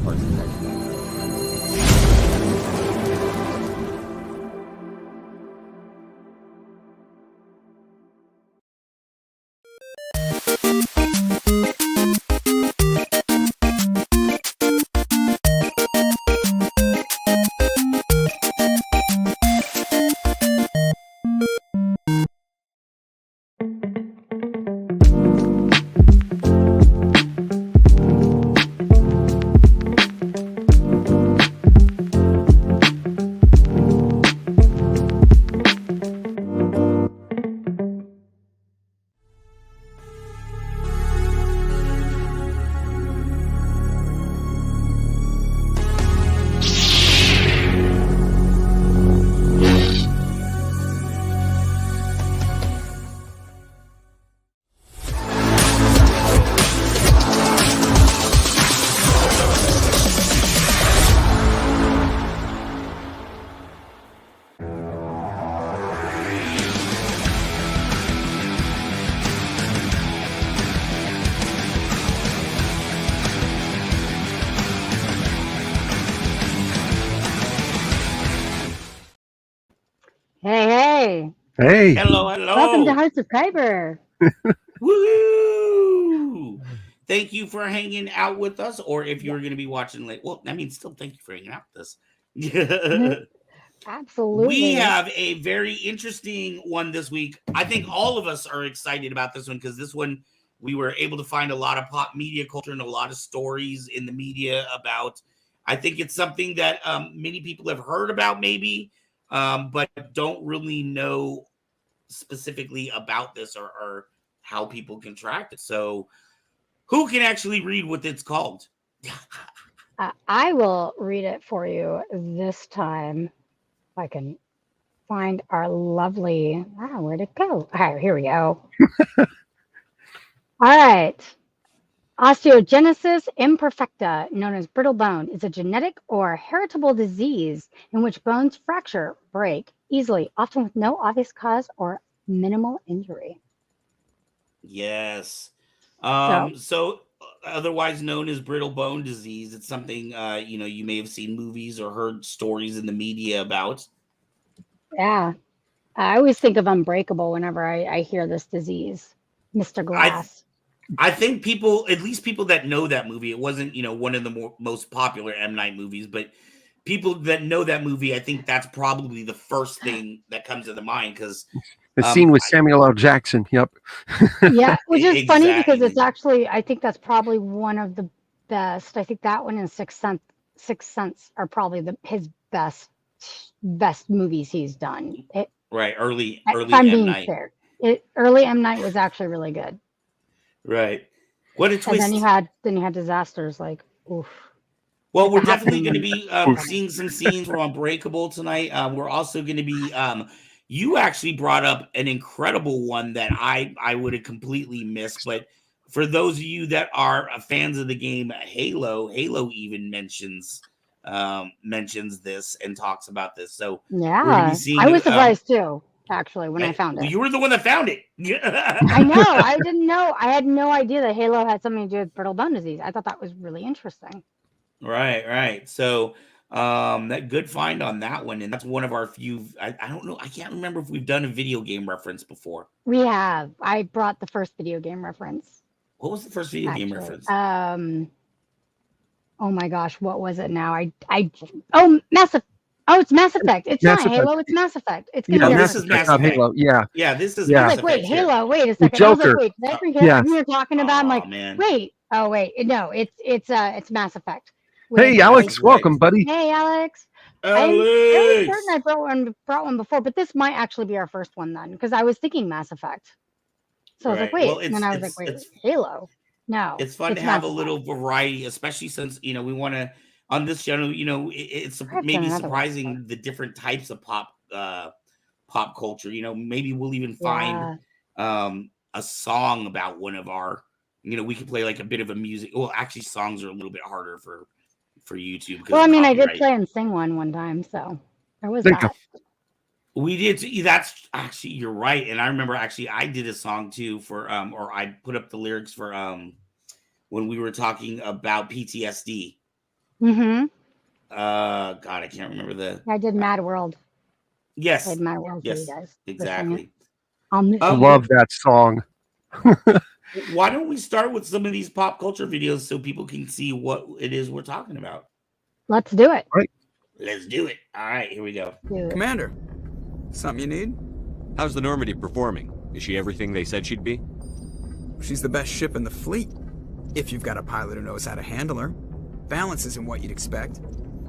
parts of the text. Hey. Hey. Hello. Welcome to Hearts of Kyber. Woo! Thank you for hanging out with us, or if you're going to be watching late, well, I mean, still thank you for hanging out with us. Absolutely. We have a very interesting one this week. I think all of us are excited about this one because this one we were able to find a lot of pop media culture and a lot of stories in the media about. I think it's something that many people have heard about, maybe, but don't really know specifically about this or how people can track it. So who can actually read what it's called? I will read it for you this time. If I can find our lovely, where'd it go? All right, here we go. All right. Osteogenesis imperfecta, known as brittle bone, is a genetic or heritable disease in which bones fracture, break easily, often with no obvious cause or minimal injury. Yes. So otherwise known as brittle bone disease. It's something, you may have seen movies or heard stories in the media about. Yeah. I always think of Unbreakable whenever I hear this disease. Mr. Glass. I think people, at least people that know that movie, it wasn't, one of the most popular M. Night movies, but people that know that movie, I think that's probably the first thing that comes to the mind because the scene with Samuel L. Jackson. Yep. Yeah, which is funny because it's actually, I think that's probably one of the best. I think that one and Sixth Sense are probably his best movies he's done. Right, early if I'm M. being Night. fair, early M. Night was actually really good. Right. What a twist. And then you had disasters like, oof. Well, we're definitely going to be seeing some scenes from Unbreakable tonight. We're also going to be, you actually brought up an incredible one that I would have completely missed. But for those of you that are fans of the game Halo even mentions this and talks about this. So yeah, we're going to be seeing. I was surprised too. Actually, when I found it. You were the one that found it. I know. I didn't know. I had no idea that Halo had something to do with brittle bone disease. I thought that was really interesting. Right. So that good find on that one. And that's one of our few, I don't know. I can't remember if we've done a video game reference before. We have. I brought the first video game reference. What was the first video game reference? Oh my gosh, what was it now? Mass Effect. Oh, it's Mass Effect. It's not Halo. It's Mass Effect. It's gonna be this is Mass Effect. Halo. Yeah, this is. I was like, wait, Halo. Wait a second. Joker. I was like, wait, did I forget what you were talking about? I'm like, man. wait. Oh wait, no, it's Mass Effect. Hey, Alex, welcome, buddy. Hey, Alex. Alex. I'm very certain I brought one before, but this might actually be our first one then, because I was thinking Mass Effect. So I was like, wait, and then I was like, wait, Halo. No, it's fun to have a little variety, especially since we want to on this channel. It's maybe surprising the different types of pop culture. Maybe we'll even find a song about one of our. We could play like a bit of a music. Well, actually, songs are a little bit harder for YouTube. Well, I mean, I did play and sing one time, so there was that. We did. That's actually, you're right. And I remember actually I did a song too for or I put up the lyrics for when we were talking about PTSD. Mm-hmm. God, I can't remember the. I did Mad World. Yes. Played Mad World for you Yes. guys. Exactly. I'll miss Um, you. Love that song. Why don't we start with some of these pop culture videos so people can see what it is we're talking about? Let's do it. Right. Let's do it. All right, here we go. Do it. Commander, something you need? How's the Normandy performing? Is she everything they said she'd be? She's the best ship in the fleet. If you've got a pilot who knows how to handle her. Balance isn't what you'd expect.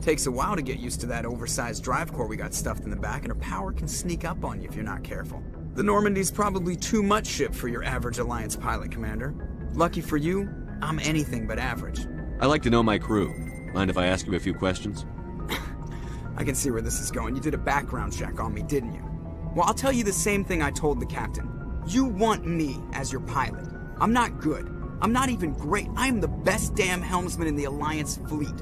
Takes a while to get used to that oversized drive core we got stuffed in the back, and her power can sneak up on you if you're not careful. The Normandy's probably too much ship for your average Alliance pilot, Commander. Lucky for you, I'm anything but average. I like to know my crew. Mind if I ask you a few questions? I can see where this is going. You did a background check on me, didn't you? Well, I'll tell you the same thing I told the captain. You want me as your pilot. I'm not good. I'm not even great. I am the best damn helmsman in the Alliance fleet.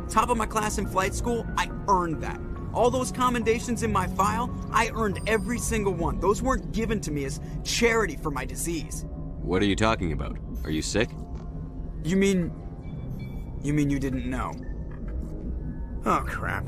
Top of my class in flight school, I earned that. All those commendations in my file, I earned every single one. Those weren't given to me as charity for my disease. What are you talking about? Are you sick? You mean you didn't know? Oh, crap.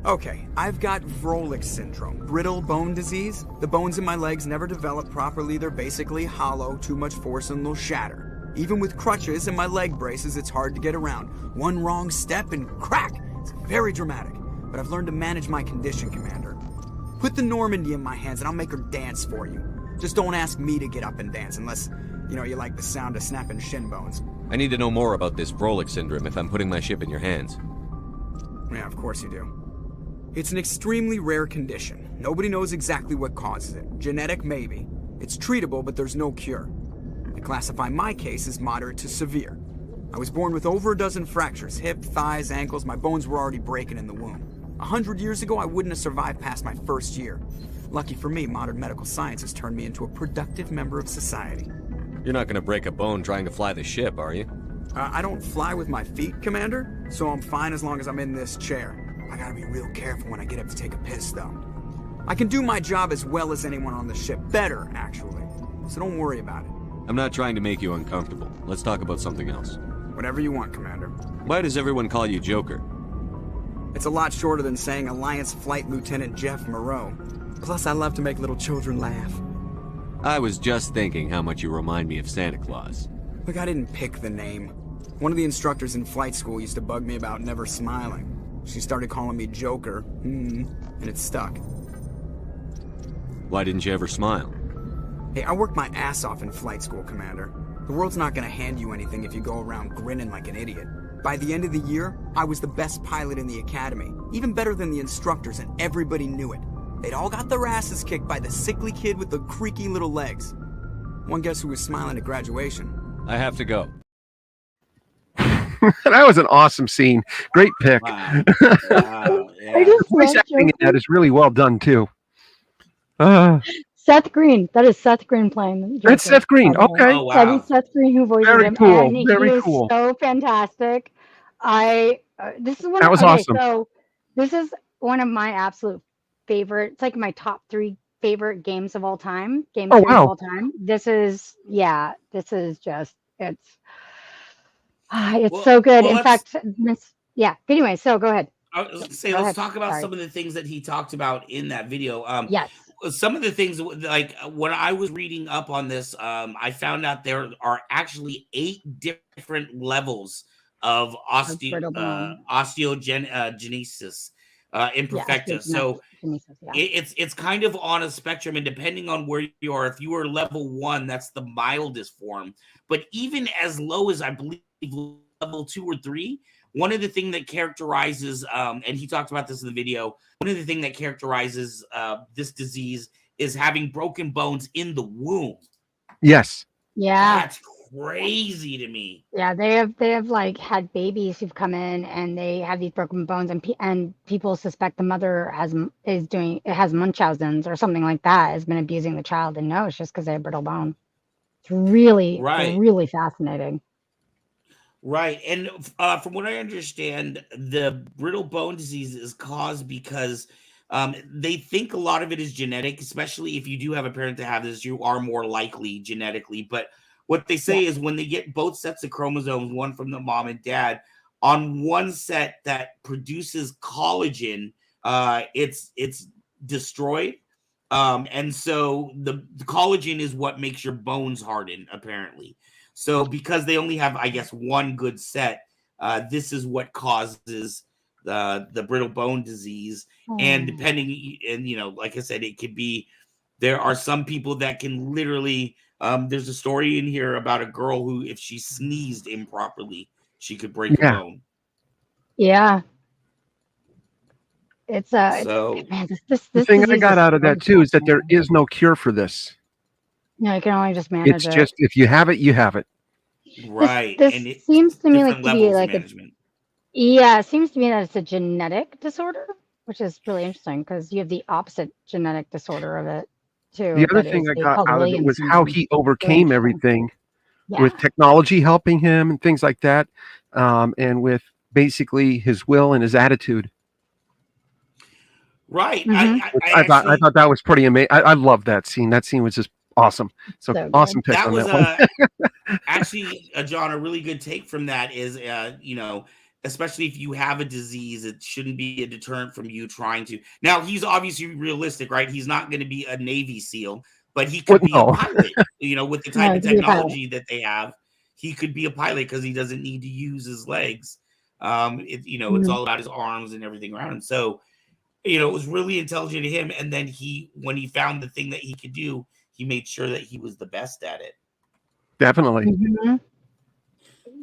Okay, I've got Vrolik syndrome, brittle bone disease. The bones in my legs never develop properly. They're basically hollow, too much force and they'll shatter. Even with crutches and my leg braces, it's hard to get around. One wrong step and crack! It's very dramatic. But I've learned to manage my condition, Commander. Put the Normandy in my hands and I'll make her dance for you. Just don't ask me to get up and dance unless, you like the sound of snapping shin bones. I need to know more about this Vrolik syndrome if I'm putting my ship in your hands. Yeah, of course you do. It's an extremely rare condition. Nobody knows exactly what causes it. Genetic, maybe. It's treatable, but there's no cure. I classify my case as moderate to severe. I was born with over a dozen fractures, hip, thighs, ankles. My bones were already breaking in the womb. 100 years ago, I wouldn't have survived past my first year. Lucky for me, modern medical science has turned me into a productive member of society. You're not gonna break a bone trying to fly the ship, are you? I don't fly with my feet, Commander, so I'm fine as long as I'm in this chair. I gotta be real careful when I get up to take a piss, though. I can do my job as well as anyone on the ship. Better, actually. So don't worry about it. I'm not trying to make you uncomfortable. Let's talk about something else. Whatever you want, Commander. Why does everyone call you Joker? It's a lot shorter than saying Alliance Flight Lieutenant Jeff Moreau. Plus, I love to make little children laugh. I was just thinking how much you remind me of Santa Claus. Look, I didn't pick the name. One of the instructors in flight school used to bug me about never smiling. She started calling me Joker, and it stuck. Why didn't you ever smile? Hey, I worked my ass off in flight school, Commander. The world's not gonna hand you anything if you go around grinning like an idiot. By the end of the year, I was the best pilot in the academy, even better than the instructors, and everybody knew it. They'd all got their asses kicked by the sickly kid with the creaky little legs. One guess who was smiling at graduation? I have to go. That was an awesome scene. Great pick. Wow. I Yeah. just Voice love acting in Joker. that is really well done too. Seth Green. That is Seth Green playing. Joker, That's Seth Green. by the way. Okay. Oh, That wow. is Seth Green who voices Very him, cool, and he very is cool. so fantastic. This is one. That was okay, awesome. So this is one of my absolute favorite. It's like my top 3 favorite games of all time. Game Oh, series wow. of all time. This is just it's Well- so good. well, In let's- fact, Anyway, so go ahead. I was gonna say, Go let's ahead. talk about Sorry. some of the things that he talked about in that video. Yes. Some of the things, like when I was reading up on this, I found out there are actually 8 different levels of brittle bone. osteogenesis, imperfecta. So it's kind of on a spectrum, and depending on where you are, if you are level 1, that's the mildest form. But even as low as I believe level 2 or 3, one of the things that characterizes, and he talked about this in the video, one of the things that characterizes this disease is having broken bones in the womb. Yes. Yeah. That's crazy to me. Yeah, they have like had babies who've come in and they have these broken bones, and people suspect the mother has Munchausen's or something like that, has been abusing the child, and no, it's just because they have brittle bone. It's really, Right. really fascinating. Right. And from what I understand, the brittle bone disease is caused because they think a lot of it is genetic, especially if you do have a parent to have this, you are more likely genetically. But what they say is when they get both sets of chromosomes, one from the mom and dad, on one set that produces collagen, it's destroyed. And so the collagen is what makes your bones harden, apparently. So because they only have, I guess, one good set, this is what causes the brittle bone disease. And depending, and like I said, it could be, there are some people that can literally, there's a story in here about a girl who, if she sneezed improperly, she could break a bone. Yeah. It's So man, The this thing I disease got is out of so that too is that there fascinating. is no cure for this. No, you can only just manage It's it. just if you have it, you have it. right, This and it's seems to me like different to be levels of like management. it seems to me that it's a genetic disorder, which is really interesting because you have the opposite genetic disorder of it too. The other That thing is I got called out of it Williams was how syndrome. he Really overcame interesting. everything Yeah. with technology helping him and things like that, and with basically his will and his attitude. Right. Mm-hmm. I thought that was pretty amazing. I love that scene. That scene was just awesome. So So awesome good. pick that on was that one. actually, John, a really good take from that is, especially if you have a disease, it shouldn't be a deterrent from you trying to. Now, he's obviously realistic, right? He's not going to be a Navy SEAL, but he could be a No. pilot, with the No, type he of could be a pilot. technology that they have. He could be a pilot because he doesn't need to use his legs. It's Mhm. all about his arms and everything around him. So, it was really intelligent of him. And then when he found the thing that he could do, he made sure that he was the best at it. Definitely. Mhm.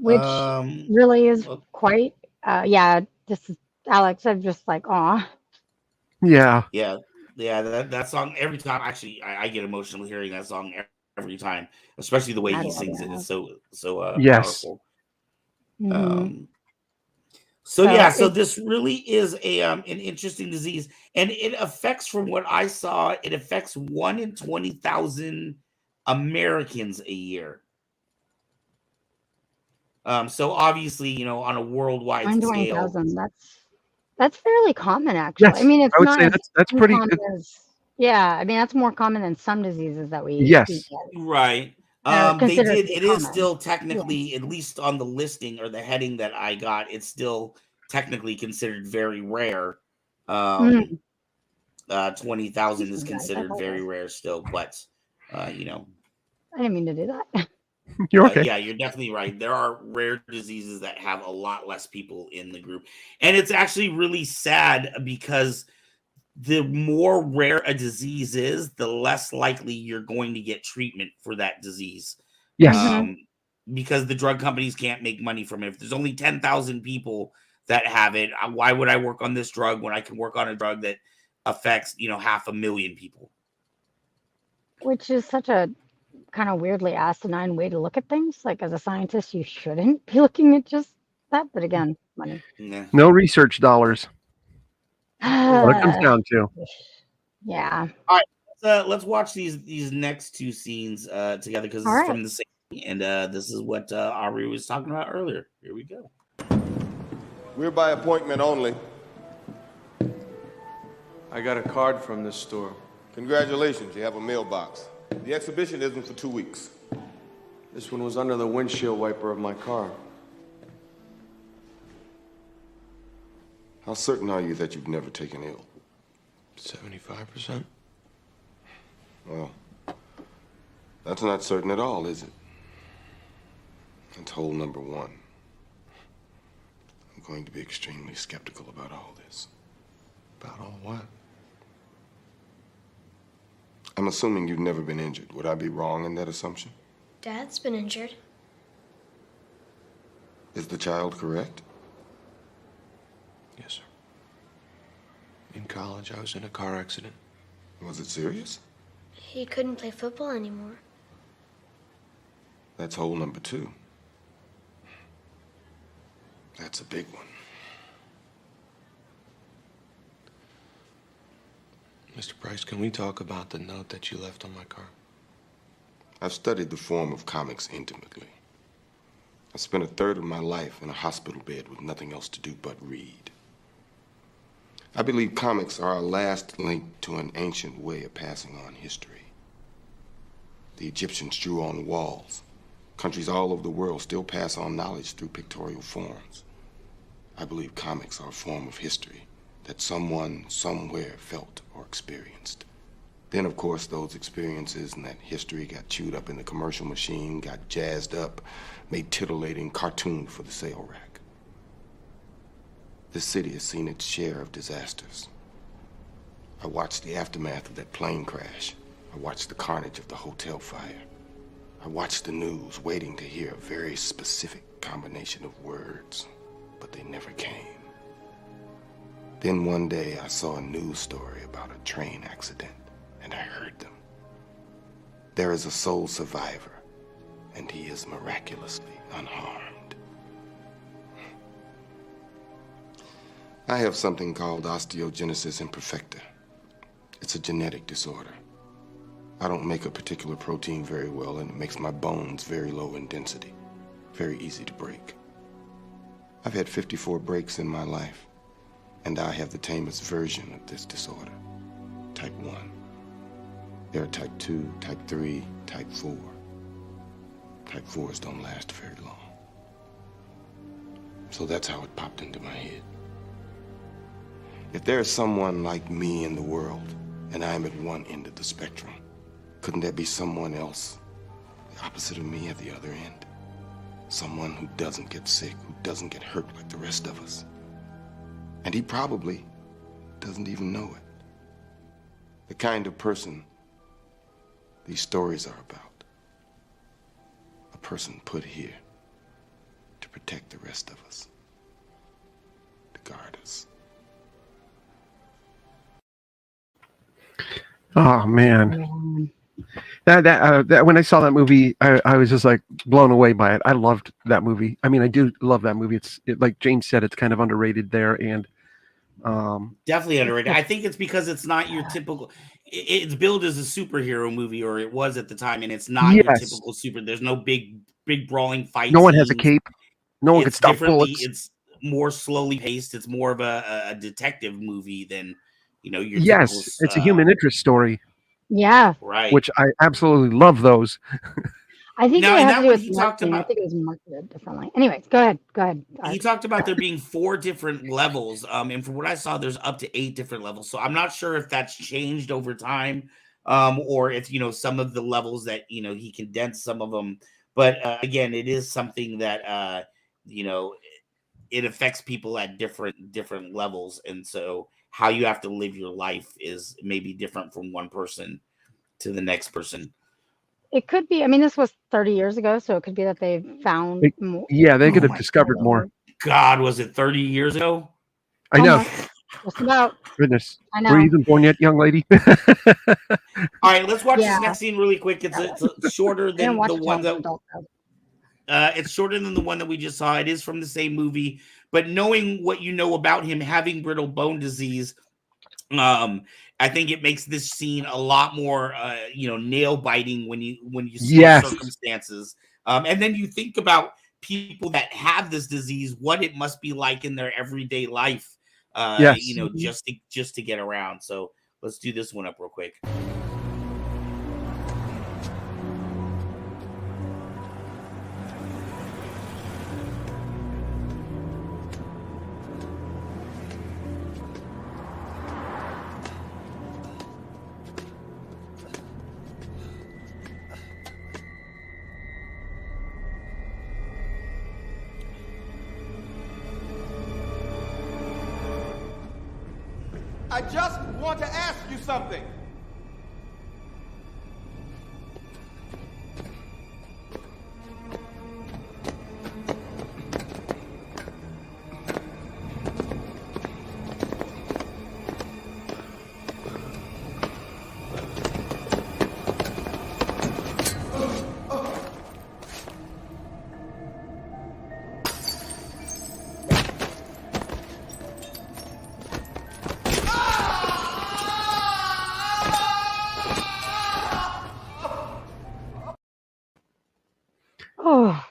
Which really is Well, quite yeah, this is Alex, I'm just like, aw. Yeah. yeah, that song, every time, actually, I get emotional hearing that song every time, especially the way I he love sings it. It's that. so Yes. powerful. Mhm. So So yeah, so it's this really is an interesting disease, and it affects, from what I saw, it affects 1 in 20,000 Americans a year. So obviously, on a worldwide scale. 120,000. That's fairly common actually. I Yes. mean, I it's would not say as that's pretty uncommon as yeah, I mean that's more common than some diseases that we yes. get. Right. They're They considered to did. be It is common. still Yeah. technically, at least on the listing or the heading that I got, it's still technically considered very rare. Mm. 20,000 is Excuse me, guys. I considered very apologize. rare still, but you know, I didn't mean to do that. You're okay. yeah, you're definitely right. There are rare diseases that have a lot less people in the group, and it's actually really sad because the more rare a disease is, the less likely you're going to get treatment for that disease. Yes. Mhm. Because the drug companies can't make money from it. If there's only 10,000 people that have it, why would I work on this drug when I can work on a drug that affects, 500,000 people? Which is such a kind of weirdly asinine way to look at things. Like as a scientist, you shouldn't be looking at just that, but again, money. Yeah. No research dollars. What it comes Yeah. down to. Yeah. All right, let's watch these next two scenes together, because All this is right. from the same, and this is what Aubrey was talking about earlier. Here we go. We're by appointment only. I got a card from this store. Congratulations, you have a mailbox. The exhibition isn't for 2 weeks. This one was under the windshield wiper of my car. How certain are you that you've never taken ill? 75%? Well, that's not certain at all, is it? That's hole number one. I'm going to be extremely skeptical about all this. About all what? I'm assuming you've never been injured. Would I be wrong in that assumption? Dad's been injured. Is the child correct? Yes, sir. In college, I was in a car accident. Was it serious? He couldn't play football anymore. That's hole number two. That's a big one. Mr. Price, can we talk about the note that you left on my car? I've studied the form of comics intimately. I spent a third of my life in a hospital bed with nothing else to do but read. I believe comics are our last link to an ancient way of passing on history. The Egyptians drew on walls. Countries all over the world still pass on knowledge through pictorial forms. I believe comics are a form of history that someone somewhere felt or experienced. Then, of course, those experiences and that history got chewed up in the commercial machine, got jazzed up, made titillating cartoons for the sale rack. This city has seen its share of disasters. I watched the aftermath of that plane crash. I watched the carnage of the hotel fire. I watched the news, waiting to hear a very specific combination of words, but they never came. Then one day I saw a news story about a train accident, and I heard them. There is a sole survivor, and he is miraculously unharmed. I have something called Osteogeneis Imperfecta. It's a genetic disorder. I don't make a particular protein very well, and it makes my bones very low in density, very easy to break. I've had 54 breaks in my life, and I have the tamest version of this disorder, type 1. There are type 2, type 3, type 4. Type 4s don't last very long. So that's how it popped into my head. If there is someone like me in the world, and I am at one end of the spectrum, couldn't there be someone else, the opposite of me at the other end? Someone who doesn't get sick, who doesn't get hurt like the rest of us. And he probably doesn't even know it. The kind of person these stories are about. A person put here to protect the rest of us, to guard us. Oh man, that when I saw that movie, I was just like blown away by it. I loved that movie. I mean, I do love that movie. It's like James said, it's kind of underrated there, and definitely underrated. I think it's because it's not your typical. It's billed as a superhero movie, or it was at the time, and it's not your typical super. There's no big brawling fight. No one has a cape. No one can stop bullets. It's more slowly paced. It's more of a detective movie than your. Yes, typical, it's a human interest story. Yeah, right. Which I absolutely love those. I think Now, it and had that to do one with he talked marketing. I about. think it was marketed differently. Anyways, go ahead. He talked about there being 4 different levels, and from what I saw, there's up to 8 different levels. So I'm not sure if that's changed over time, or if some of the levels that he condensed some of them. But again, it is something that it affects people at different levels, and so how you have to live your life is maybe different from one person to the next person. It could be. I mean, this was 30 years ago, so it could be that they found more. Yeah, they could have discovered more. God, was it 30 years ago? I know. Just about. Goodness. I know. Were you even born yet, young lady? All right, let's watch this next scene really quick. It's shorter than the one that it's shorter than the one that we just saw. It is from the same movie, but knowing what you know about him having brittle bone disease, I think it makes this scene a lot more nail biting when you see the circumstances. And then you think about people that have this disease, what it must be like in their everyday life, just to get around. So let's do this one up real quick. I just want to ask you something. Oh,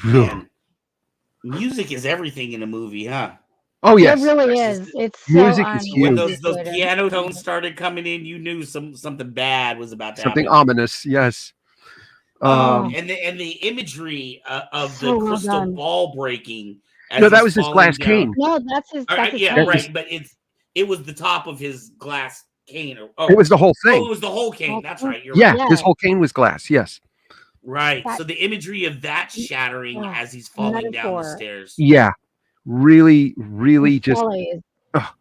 man. Music is everything in a movie, huh? Oh yes, it really is. It's music so is huge. When those piano tones started coming in, you knew something bad was about to something happen. ominous. Yes. And the imagery of the crystal ball breaking as No, that he's was his falling glass down. cane. No, that's his. All That's right, his yeah, cane. right. But it was the top of his glass cane. It was the whole Oh, thing. it was the whole cane. That's right. You're Yeah, right. his whole cane was glass. Yes. Right. That- So the imagery of that shattering Ah, as he's falling down the metaphor. stairs. Yeah. Really just. Fully is- Ugh.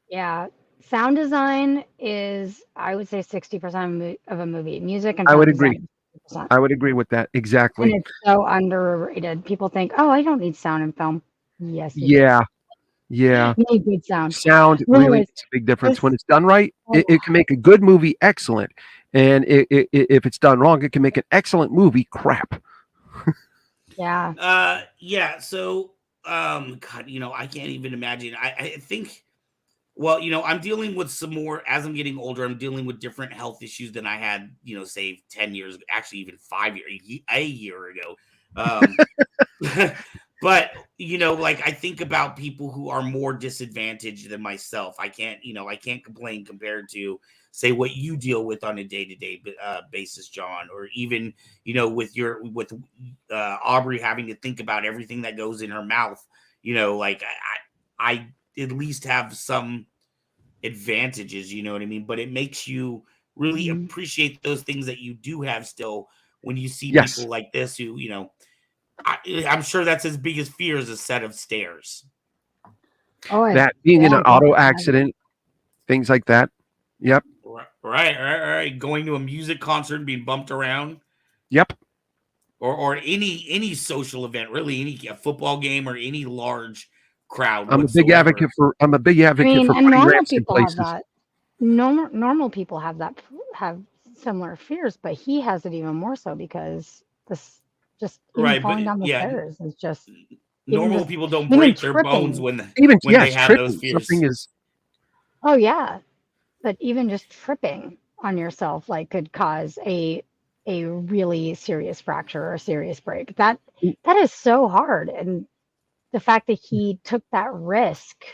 Yeah, sound design is, I would say, 60% of a movie. Music and I sound would agree. design is 60%. I would agree with that. And Exactly. it's so underrated. People think, oh, I don't need sound in film. Yes, you Yeah. Yeah. do. You need good sound. Sound really Anyways, makes a big difference this- when it's done right. Oh, It can make a good movie excellent, and if it's done wrong, it can make an excellent movie crap. yeah. Yeah. So, God, I can't even imagine. I think, well, I'm dealing with some more, as I'm getting older, I'm dealing with different health issues than I had, say 10 years, actually even 5 years, a year ago. But, like I think about people who are more disadvantaged than myself. I can't complain compared to, say, what you deal with on a day-to-day basis, John, or even, with Aubrey having to think about everything that goes in her mouth. Like I at least have some advantages, you know what I mean? But it makes you really appreciate those things that you do have still when you see Yes. people like this who, I'm sure that's his biggest fear is a set of stairs. Oh, That being in yeah, an auto definitely. accident, things like that. Yep. Right. Going to a music concert and being bumped around. Yep. Or any social event, really, a football game or any large crowd. I'm a big advocate for I mean, putting and normal ramps in people have places. that. Normal people have similar fears, but he has it even more so because this just even Right, but falling down the yeah, stairs is just normal just- people don't even break their tripping. bones when Even when they have those tripping. fears. Something is. oh yeah, but even just tripping on yourself could cause a really serious fracture or a serious break. That is so hard, and the fact that he took that risk,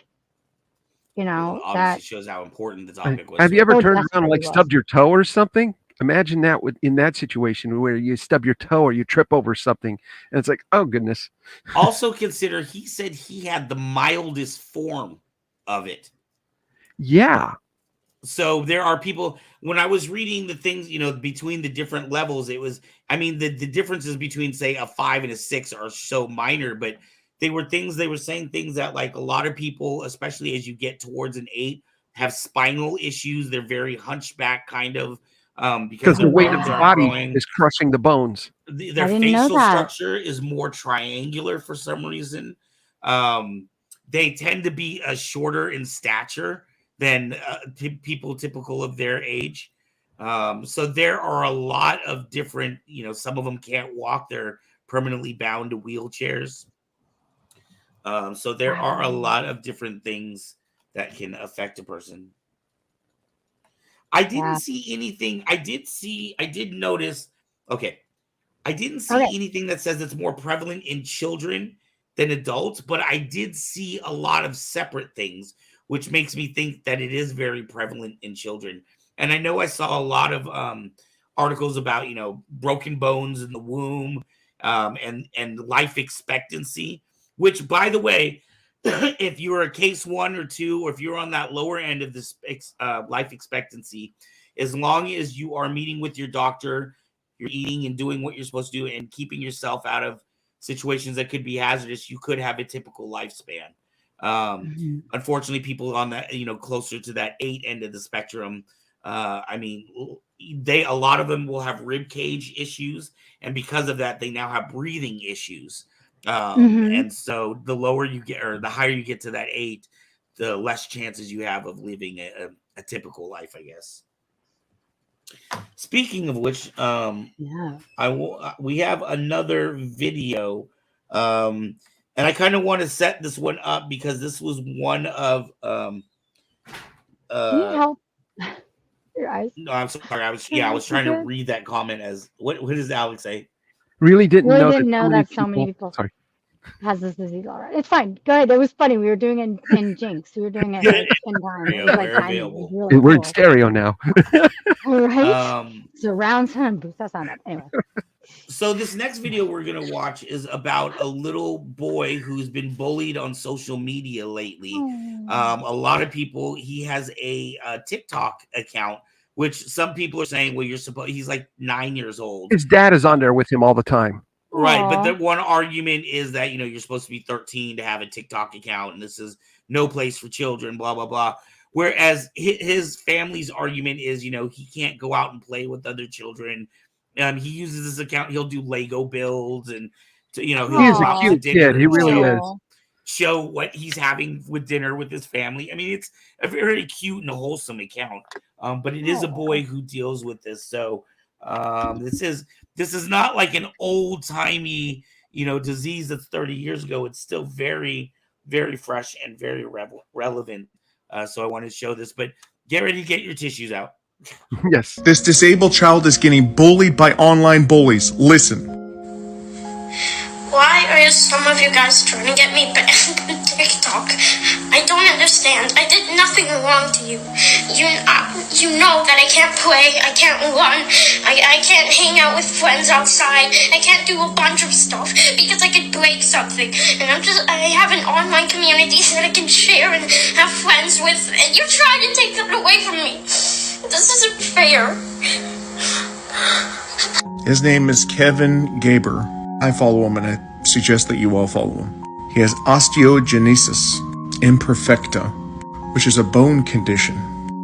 Obviously that shows how important the topic was. Have you ever Oh, turned around and definitely was. stubbed your toe or something? Imagine that in that situation where you stub your toe or you trip over something, and it's like, oh goodness. Also consider he said he had the mildest form of it. Yeah. So there are people, when I was reading the things, between the different levels, it was, the differences between, say, a 5 and a 6 are so minor, but they were saying things that, like, a lot of people, especially as you get towards an 8, have spinal issues. They're very hunchback kind of, because the their weight of bones the aren't body growing. is crushing the bones. Their I didn't know facial that. structure is more triangular for some reason. They tend to be shorter in stature than people typical of their age. So there are a lot of different, some of them can't walk. They're permanently bound to wheelchairs. So there are a lot of different things that can affect a person. I didn't see anything. I did notice. Okay. I didn't see anything that says it's more prevalent in children than adults, but I did see a lot of separate things, which makes me think that it is very prevalent in children. And I know I saw a lot of articles about, broken bones in the womb and life expectancy, which, by the way, if you're a case 1 or 2, or if you're on that lower end of this life expectancy, as long as you are meeting with your doctor, you're eating and doing what you're supposed to do and keeping yourself out of situations that could be hazardous, you could have a typical lifespan. Unfortunately, people on that, closer to that 8 end of the spectrum, a lot of them will have rib cage issues, and because of that, they now have breathing issues. And so the lower you get, or the higher you get to that 8, the less chances you have of living a typical life, I guess. Speaking of which, we have another video, and I kind of want to set this one up because this was one of Can you help your eyes? No, I'm sorry. I was trying to read that comment as what does Alex say? Really didn't know that so many people Sorry. has this disease already. It's fine. Go ahead. It was funny. We were doing it in Jinx. We were doing it in time. It was we're timing. available. It was really We're in cool. stereo now. Right? Surround sound, boost that sound up. Anyway. So this next video we're gonna watch is about a little boy who's been bullied on social media lately. A lot of people. He has a TikTok account, which some people are saying, well, you're supposed. He's like 9 years old. His dad is on there with him all the time. Right, but the one argument is that you're supposed to be 13 to have a TikTok account, and this is no place for children. Blah blah blah. Whereas his family's argument is, he can't go out and play with other children. He uses this account. He'll do Lego builds, and he'll He's go a out to cute dinner kid. He and really is. show what he's having with dinner with his family. I mean, it's a very cute and wholesome account. But it is a boy who deals with this. So this is not like an old timey disease that's 30 years ago. It's still very, very fresh and very relevant. So I wanted to show this, but get ready to get your tissues out. Yes. This disabled child is getting bullied by online bullies. Listen. Why are some of you guys trying to get me banned on TikTok? I don't understand. I did nothing wrong to you. You know that I can't play, I can't run, I can't hang out with friends outside, I can't do a bunch of stuff because I could break something. And I have an online community that I can share and have friends with, and you're trying to take that away from me. This isn't fair. His name is Kevin Gaber. I follow him and I suggest that you all follow him. He has Osteogenesis Imperfecta, which is a bone condition,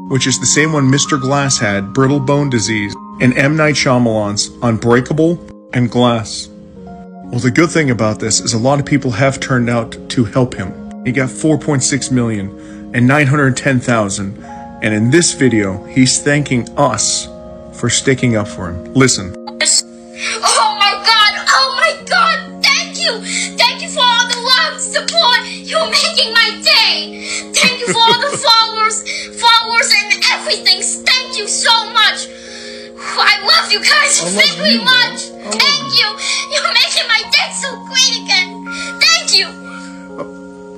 which is the same one Mr. Glass had, brittle bone disease, and M. Night Shyamalan's Unbreakable and Glass. Well, the good thing about this is a lot of people have turned out to help him. He got 4.6 million and 910,000, and in this video, he's thanking us for sticking up for him. Listen. Oh my god, thank you! Thank you for all the love, support, you're making my day! Thank you for all the followers and everything, thank you so much! I love you guys very much! Thank you! You're making my day so great again! Thank you!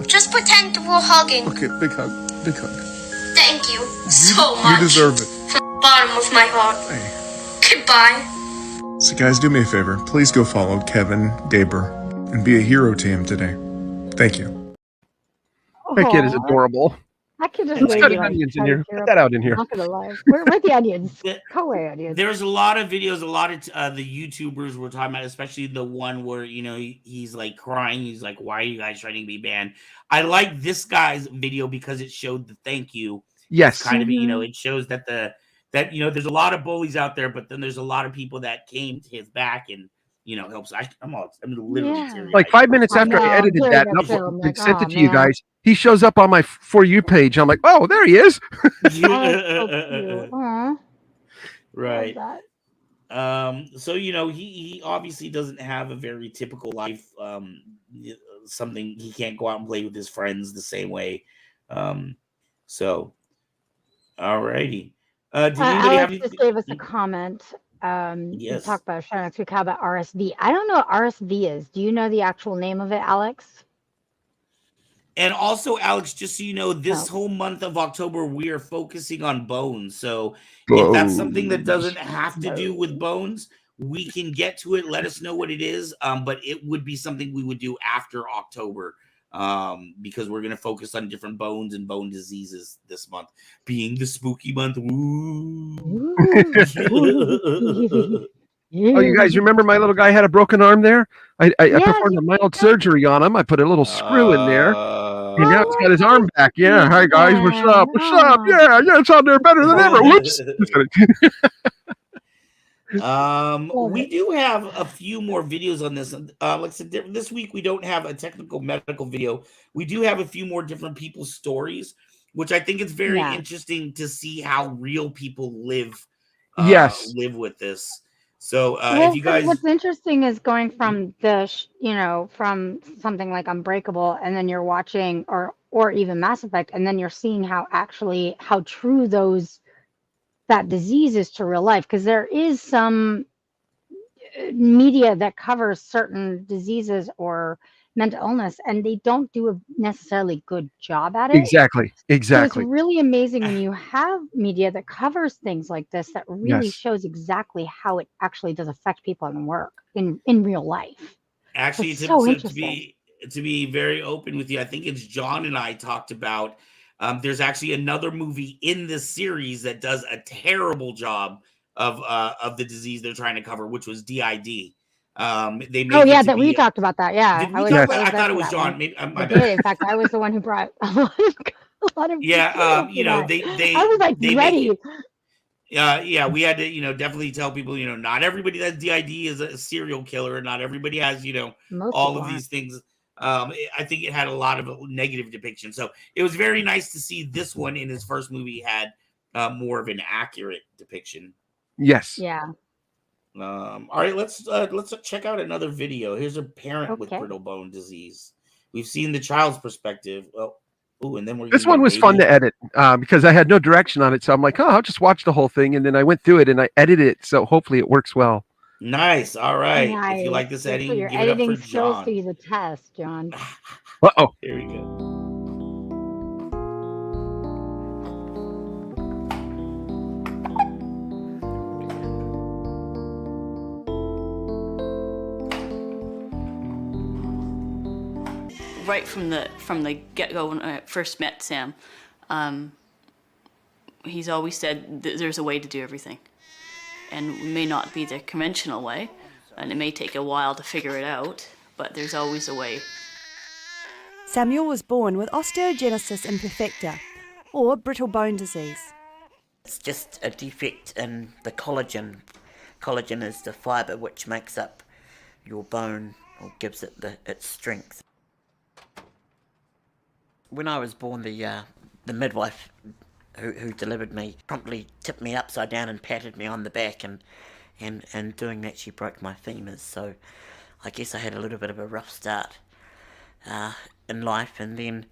Just pretend we're hugging. Okay, big hug, big hug. Thank you so much. You deserve it. From the bottom of my heart. Hey. Goodbye. So guys, do me a favor. Please go follow Kevin Gaber and be a hero to him today. Thank you. That kid is adorable. That kid just Let's made cut me the like onions in try to here. tear Get up. that out in here. Not gonna lie. Where are the onions? Go away, onions. There's a lot of videos, a lot of the YouTubers were talking about, especially the one where he's like crying. He's like, "Why are you guys trying to be banned?" I like this guy's video because it showed the thank you. Yes, it's kind of it shows that there's a lot of bullies out there, but then there's a lot of people that came to his back and helps. I'm literally teary-eyed. Like 5 minutes after I edited that and sent it to you guys, he shows up on my For You page. I'm like, oh, there he is. Right. So he obviously doesn't have a very typical life. Something he can't go out and play with his friends the same way. So, alrighty. Did anybody have Alex just gave us a comment. Yes. Talk about show next week. How about RSV? I don't know what RSV is. Do you know the actual name of it, Alex? And also, Alex, just so you know, this whole month of October, we are focusing on bones. So if that's something that doesn't have to do with bones, we can get to it. Let us know what it is. But it would be something we would do after October, because we're going to focus on different bones and bone diseases this month, being the spooky month. Ooh. Oh, you guys remember my little guy had a broken arm there? I performed a mild surgery on him. I put a little screw in there. And now he's got his arm back. Yeah. Hi, guys. What's up? What's up? Yeah. It's out there better than ever. Whoops. We do have a few more videos on this. Like I said, this week we don't have a technical medical video. We do have a few more different people's stories, which I think is very interesting to see how real people live with this. So if you guys, what's interesting is going from from something like Unbreakable, and then you're watching or even Mass Effect, and then you're seeing how true that disease is to real life, because there is some media that covers certain diseases or mental illness, and they don't do a necessarily good job at it. Exactly. So Exactly. it's really amazing when you have media that covers things like this that really Yes. shows exactly how it actually does affect people in work in real life. Actually, It's so interesting. to be very open with you, I think it's John and I talked about. There's actually another movie in this series that does a terrible job of the disease they're trying to cover, which was DID. They make Oh yeah, it to that we be. talked about that. Yeah, Did we I was. talk I about? was I there thought it for was that John. one. Maybe I my did. bad. In fact, I was the one who brought a lot of Yeah, material for you know, that. they I was like they make ready. it. Yeah, we had to, definitely tell people, not everybody that has DID is a serial killer. Not everybody has, Most all people of aren't. these things. I think it had a lot of negative depiction. So it was very nice to see this one in his first movie had more of an accurate depiction. Yes. Yeah. All right, let's check out another video. Here's a parent with Okay. brittle bone disease. We've seen the child's perspective. And then we're This one was fun to edit because I had no direction on it. So I'm like, I'll just watch the whole thing. And then I went through it and I edited it. So hopefully it works well. Nice. All right. Nice. If you like this Let's put editing, your give it up editing for skills John. to the test, John. Uh-oh. Here we go. Right from the get-go when I first met Sam, he's always said that there's a way to do everything. And it may not be the conventional way, and it may take a while to figure it out, but there's always a way. Samuel was born with Osteogenesis Imperfecta, or brittle bone disease. It's just a defect in the collagen. Collagen is the fibre which makes up your bone or gives it its strength. When I was born, the midwife who delivered me promptly tipped me upside down and patted me on the back, and doing that she broke my femurs. So I guess I had a little bit of a rough start in life, and then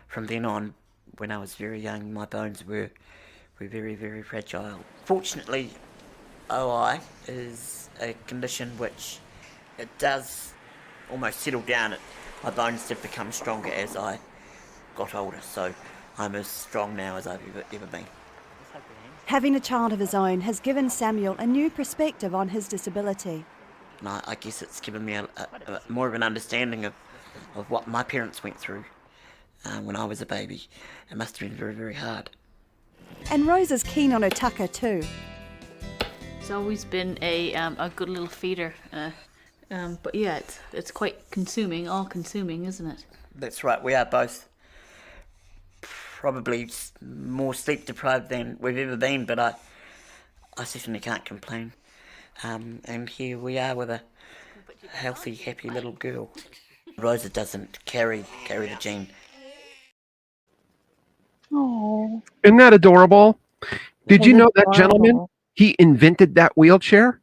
from then on, when I was very young, my bones were very, very fragile. Fortunately, OI is a condition which it does almost settle down. My bones did become stronger as I got older, so I'm as strong now as I've ever been. Having a child of his own has given Samuel a new perspective on his disability. And I guess it's given me a more of an understanding of what my parents went through when I was a baby. It must have been very, very hard. And Rose is keen on her tucker too. It's always been a good little feeder, but yeah, it's quite all-consuming, isn't it? That's right, we are both probably more sleep deprived than we've ever been, but I certainly can't complain. And here we are with a healthy, happy little girl. Rosa doesn't carry the gene. Oh. Isn't that adorable? Did you know that gentleman, he invented that wheelchair?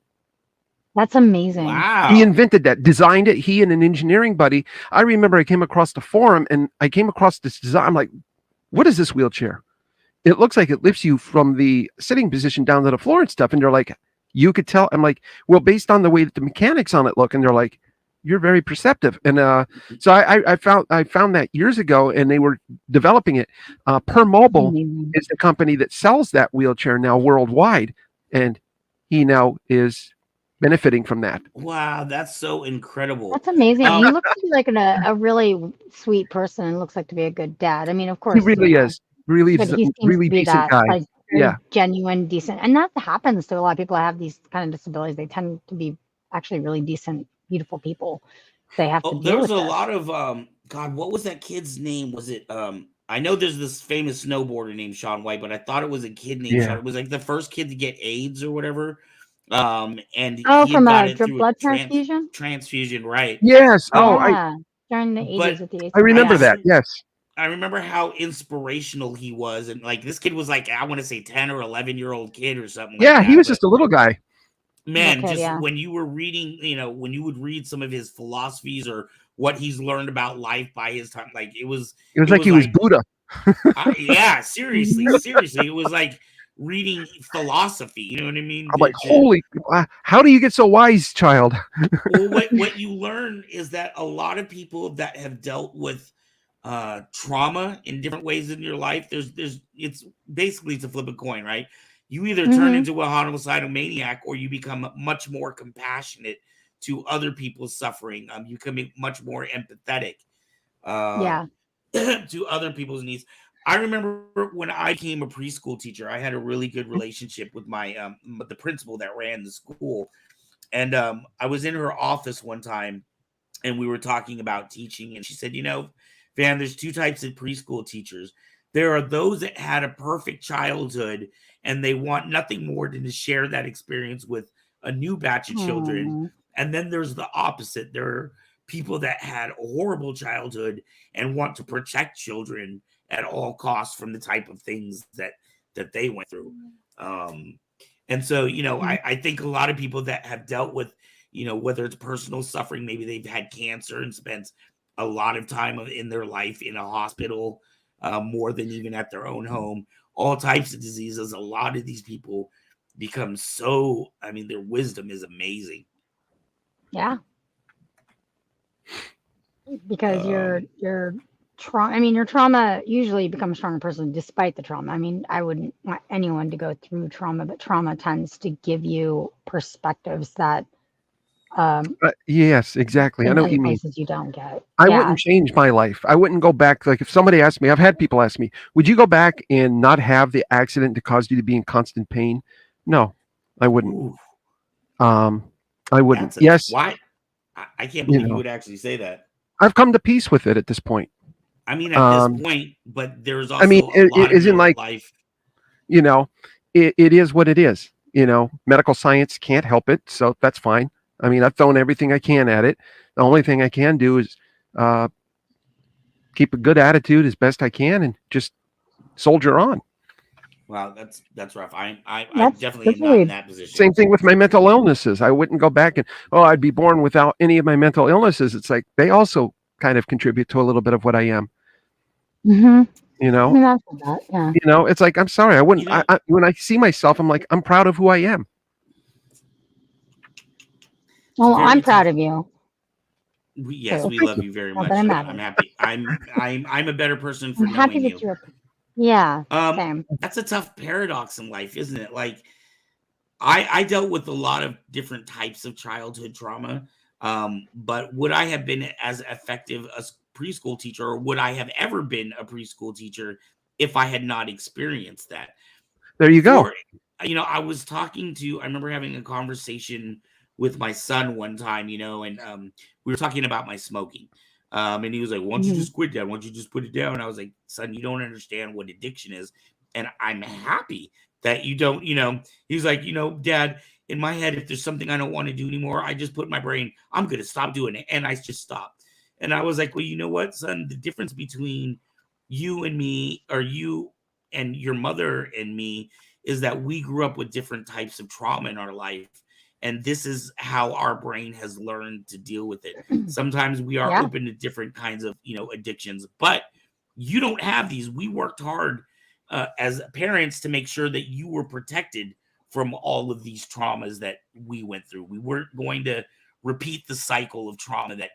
That's amazing. Wow. He invented that, designed it, he and an engineering buddy. I remember I came across the forum and I came across this design. I'm like, what is this wheelchair? It looks like it lifts you from the sitting position down to the floor and stuff. And they're like, you could tell. I'm like, well, based on the way that the mechanics on it look. And they're like, you're very perceptive. And so I found that years ago, and they were developing it. Permobile is the company that sells that wheelchair now worldwide. And he now is benefiting from that. Wow, that's so incredible. That's amazing. He looks to be like a really sweet person and looks like to be a good dad. I mean, of course. He really is. Really, but he seems really to be decent that, guy. like, Yeah. Genuine, decent. And that happens to a lot of people that have these kind of disabilities. They tend to be actually really decent, beautiful people. They have to deal There was with a this. lot of God, what was that kid's name? Was it I know there's this famous snowboarder named Shaun White, but I thought it was a kid named Shaun. It was like the first kid to get AIDS or whatever. And he from got a it through blood transfusion? Transfusion, right? Yes. During the 80s with the AIDS. I remember that. Yes. I remember how inspirational he was, and like this kid was like, I want to say 10 or 11-year-old kid or something. Yeah, like that, he was just a little guy. Man, when you were reading, when you would read some of his philosophies or what he's learned about life by his time, like it was like he was Buddha. Yeah, seriously, it was like reading philosophy. You know what I mean? I'm like, holy, how do you get so wise, child? Well, what you learn is that a lot of people that have dealt with trauma in different ways in your life, it's basically to flip a coin, right? You either turn into a homicidal maniac or you become much more compassionate to other people's suffering. You can be much more empathetic to other people's needs. I remember when I became a preschool teacher, I had a really good relationship with my the principal that ran the school. And I was in her office one time and we were talking about teaching. And she said, Van, there's two types of preschool teachers. There are those that had a perfect childhood and they want nothing more than to share that experience with a new batch of children. And then there's the opposite. There are people that had a horrible childhood and want to protect children at all costs from the type of things that they went through. And so, I think a lot of people that have dealt with, whether it's personal suffering, maybe they've had cancer and spent a lot of time in their life in a hospital, more than even at their own home, all types of diseases. A lot of these people become their wisdom is amazing. Yeah. Because your trauma, your trauma usually becomes a stronger person despite the trauma. I wouldn't want anyone to go through trauma, but trauma tends to give you perspectives that yes, exactly. I know what you mean. Places you don't get. I wouldn't change my life. I wouldn't go back. Like if somebody asked me, I've had people ask me, would you go back and not have the accident that caused you to be in constant pain? No, I wouldn't. Ooh. I wouldn't. Yes. Why? I can't believe you would actually say that. I've come to peace with it at this point. At this point, but there's also a lot it isn't like life. It is what it is. Medical science can't help it, so that's fine. I've thrown everything I can at it. The only thing I can do is keep a good attitude as best I can and just soldier on. Wow, that's rough. I definitely am not in that position. Same thing with my mental illnesses. I wouldn't go back and I'd be born without any of my mental illnesses. It's like they also kind of contribute to a little bit of what I am. It's like, I'm sorry, I wouldn't. When I see myself, I'm like, I'm proud of who I am. Well, I'm proud of you. Yes, we love you very much. I'm happy. I'm a better person for knowing you. Yeah. Same. That's a tough paradox in life, isn't it? Like, I dealt with a lot of different types of childhood trauma. But would I have been as effective as preschool teacher, or would I have ever been a preschool teacher if I had not experienced that? There you go. I remember having a conversation with my son one time, and we were talking about my smoking. And he was like, why don't you just quit that? Why don't you just put it down? And I was like, son, you don't understand what addiction is. And I'm happy that you don't, he's like, Dad, in my head, if there's something I don't want to do anymore, I just put in my brain, I'm going to stop doing it. And I just stopped. And I was like, well, you know what, son, the difference between you and me, or you and your mother and me, is that we grew up with different types of trauma in our life. And this is how our brain has learned to deal with it. Sometimes we are open to different kinds of, addictions, but you don't have these. We worked hard as parents to make sure that you were protected from all of these traumas that we went through. We weren't going to repeat the cycle of trauma that,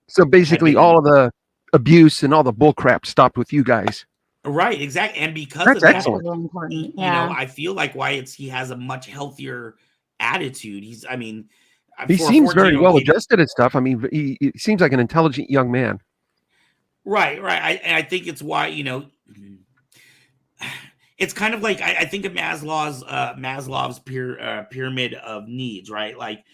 So basically all of the abuse and all the bull crap stopped with you guys. Right, exactly. And because that's of that, excellent. Really important. I feel like he has a much healthier attitude. He seems very well adjusted and stuff. He seems like an intelligent young man. Right. I think it's why, it's kind of like, I think of Maslow's pyramid of needs, right? Like,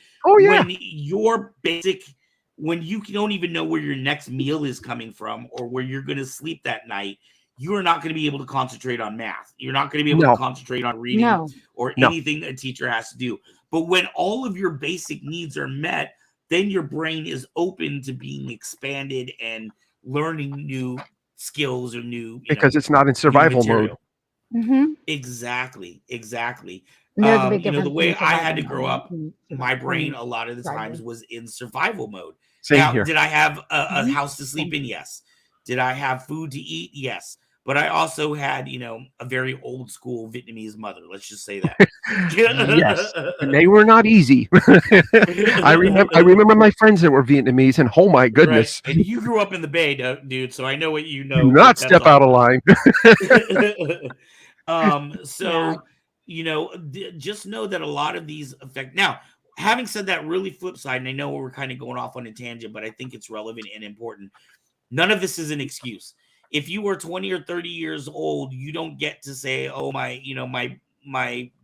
when you don't even know where your next meal is coming from or where you're going to sleep that night, you are not going to be able to concentrate on math. You're not going to be able to concentrate on reading or anything a teacher has to do. But when all of your basic needs are met, then your brain is open to being expanded and learning new skills or new, because it's not in survival mode. Exactly. The way I had to grow up, my brain a lot of the times was in survival mode. Same here. Did I have a house to sleep in? Yes. Did I have food to eat? Yes. but I also had, you know, a very old school Vietnamese mother. Let's just say that. Yes, and they were not easy. I remember my friends that were Vietnamese, and oh my Right. goodness, And you grew up in the Bay, dude, so I know what you do know not what that's step all out of about. line. So, you know, just know that a lot of these affect. Now, having said that, really flip side, and I know we're kind of going off on a tangent, but I think it's relevant and important. None of this is an excuse. If you were 20 or 30 years old, you don't get to say, oh, my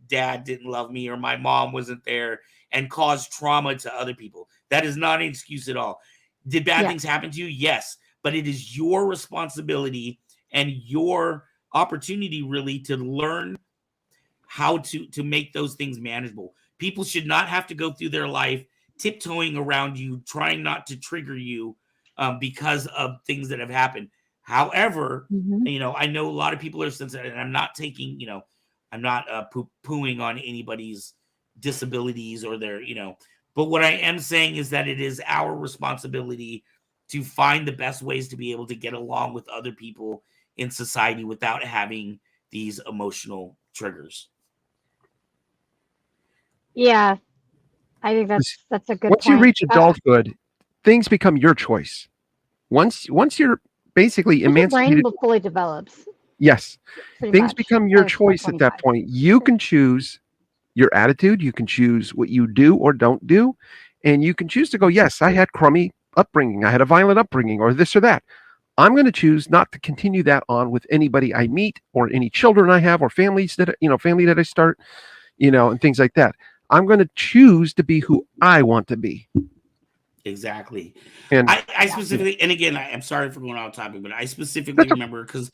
dad didn't love me or my mom wasn't there, and cause trauma to other people. That is not an excuse at all. Did bad things happen to you? Yes. But it is your responsibility and your opportunity really to learn how to make those things manageable. People should not have to go through their life tiptoeing around you, trying not to trigger you because of things that have happened. However, you know, I know a lot of people are sensitive, and I'm not taking, you know, I'm not poo-pooing on anybody's disabilities or their, you know, but what I am saying is that it is our responsibility to find the best ways to be able to get along with other people in society without having these emotional triggers. Yeah, I think that's a good Once point. you reach adulthood, things become your choice. Once you're basically Your brain emancipated, fully develops. yes, Pretty things much. become your by the time you're choice at that 25. point. You can choose your attitude, you can choose what you do or don't do, and you can choose to go, yes, I had crummy upbringing, I had a violent upbringing, or this or that. I'm going to choose not to continue that on with anybody I meet or any children I have or families that, you know, family that I start, you know, and things like that. I'm going to choose to be who I want to be. Exactly. And I specifically, and again, I'm sorry for going off topic, but I specifically remember because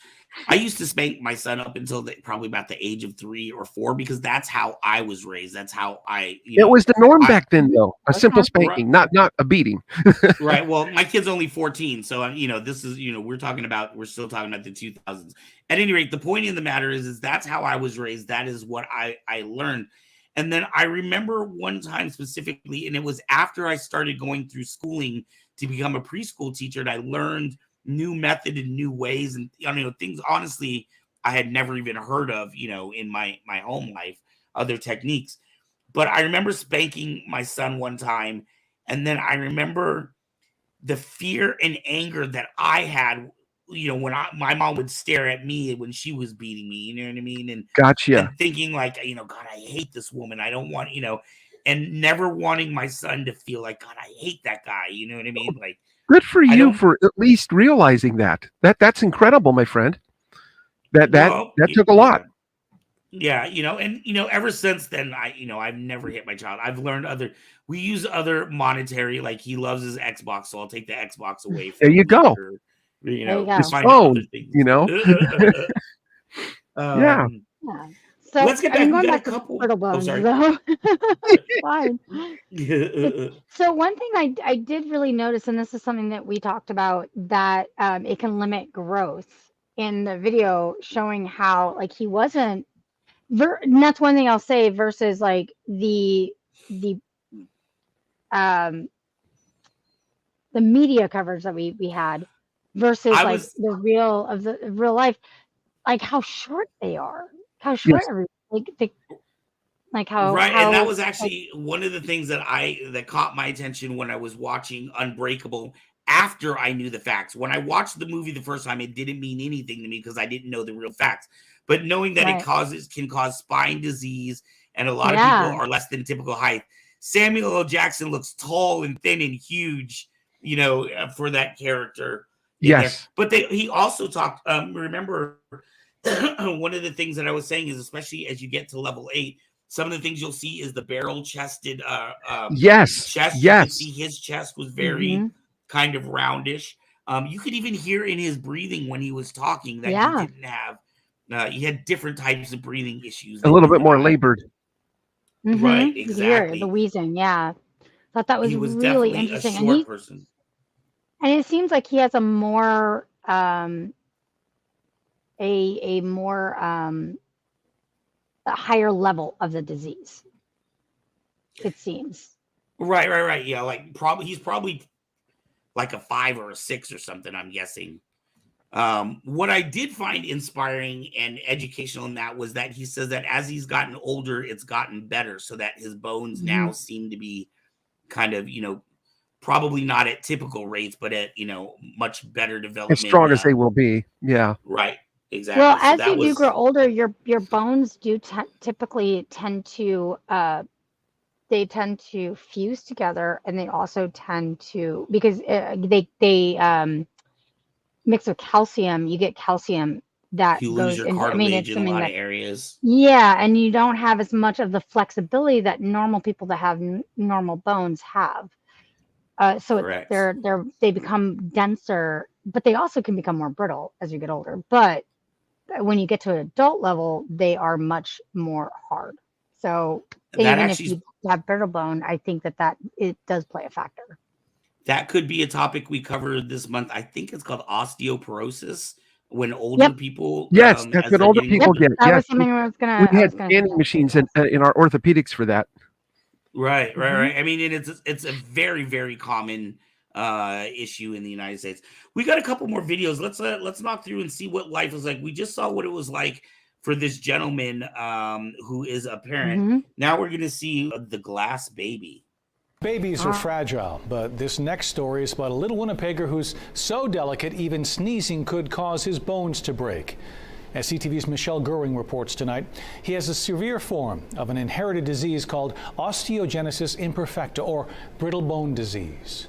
I used to spank my son up until probably about the age of 3 or 4 because that's how I was raised. That's how I, you know, it was the norm back then, though. A simple right, spanking, not a beating. right. Well, my kid's only 14, so you know, this is, you know, we're still talking about the 2000s. At any rate, the point in the matter is that's how I was raised. That is what I learned. And then I remember one time specifically, and it was after I started going through schooling to become a preschool teacher, and I learned new method and new ways, and you know, things honestly I had never even heard of, you know, in my home life, other techniques. But I remember spanking my son one time, and then I remember the fear and anger that I had, you know, when my mom would stare at me when she was beating me, you know what I mean? And Gotcha. thinking like, you know, God, I hate this woman. I don't want, you know, and never wanting my son to feel like, God, I hate that guy. You know what I mean? Like, good for I you don't, for at least realizing that. That's incredible, my friend. That well, took a lot. yeah, you know, and you know, ever since then, I've never hit my child. I've learned we use other monetary, like he loves his Xbox, so I'll take the Xbox away for There a you week, go. or you There you know, go. His find other phone, things. you know. Yeah. Yeah. So Let's get I mean, back. We going got a back to couple. brittle Oh, bones, sorry. though. Fine. So one thing I did really notice, and this is something that we talked about, that it can limit growth in the video, showing how like he wasn't. And that's one thing I'll say versus like um the media coverage that we had versus like the real life, like how short they are, how short Yes. like how Right, and that was like actually one of the things that caught my attention when I was watching Unbreakable after I knew the facts. When I watched the movie the first time, it didn't mean anything to me because I didn't know the real facts. But knowing that it can cause spine disease, and a lot of people are less than typical height. Samuel L. Jackson looks tall and thin and huge, you know, for that character in there. Yes. But he also talked. Remember, one of the things that I was saying is, especially as you get to level 8. Some of the things you'll see is the barrel-chested Yes. chest. You could see his chest was very kind of roundish. You could even hear in his breathing when he was talking that he didn't have. He had different types of breathing issues. A little bit more labored. Right, you exactly. hear the wheezing. Yeah, thought that was He was really definitely a interesting, short person. and it seems like he has a more a more a higher level of the disease. It seems. Right. Yeah, like he's probably like a 5 or a 6 or something, I'm guessing. What I did find inspiring and educational in that was that he says that as he's gotten older, it's gotten better, so that his bones now seem to be kind of, probably not at typical rates, but at, much better development. As strong as they will be. Yeah. Right. Exactly. Well, So as that you do grow older, your bones do typically tend to they tend to fuse together, and they also tend to, because they mix with calcium. You get calcium that you lose goes your into. I mean, cartilage it's in a something lot that. of areas. Yeah, and you don't have as much of the flexibility that normal people that have normal bones have. So Correct. they become denser, but they also can become more brittle as you get older. But when you get to an adult level, they are much more hard. So even if you have brittle bone, I think that it does play a factor. That could be a topic we cover this month. I think it's called osteoporosis. When older people, yes, that's what older people get. That yes, was something I was gonna. We had scanning machines in our orthopedics for that. Right. I mean, it's a very, very common issue in the United States. We got a couple more videos. Let's knock through and see what life is like. We just saw what it was like for this gentleman who is a parent. Now we're gonna see the glass baby. Babies are fragile, but this next story is about a little Winnipegger who's so delicate even sneezing could cause his bones to break. As CTV's Michelle Gerwing reports tonight, he has a severe form of an inherited disease called Osteogenesis Imperfecta, or brittle bone disease.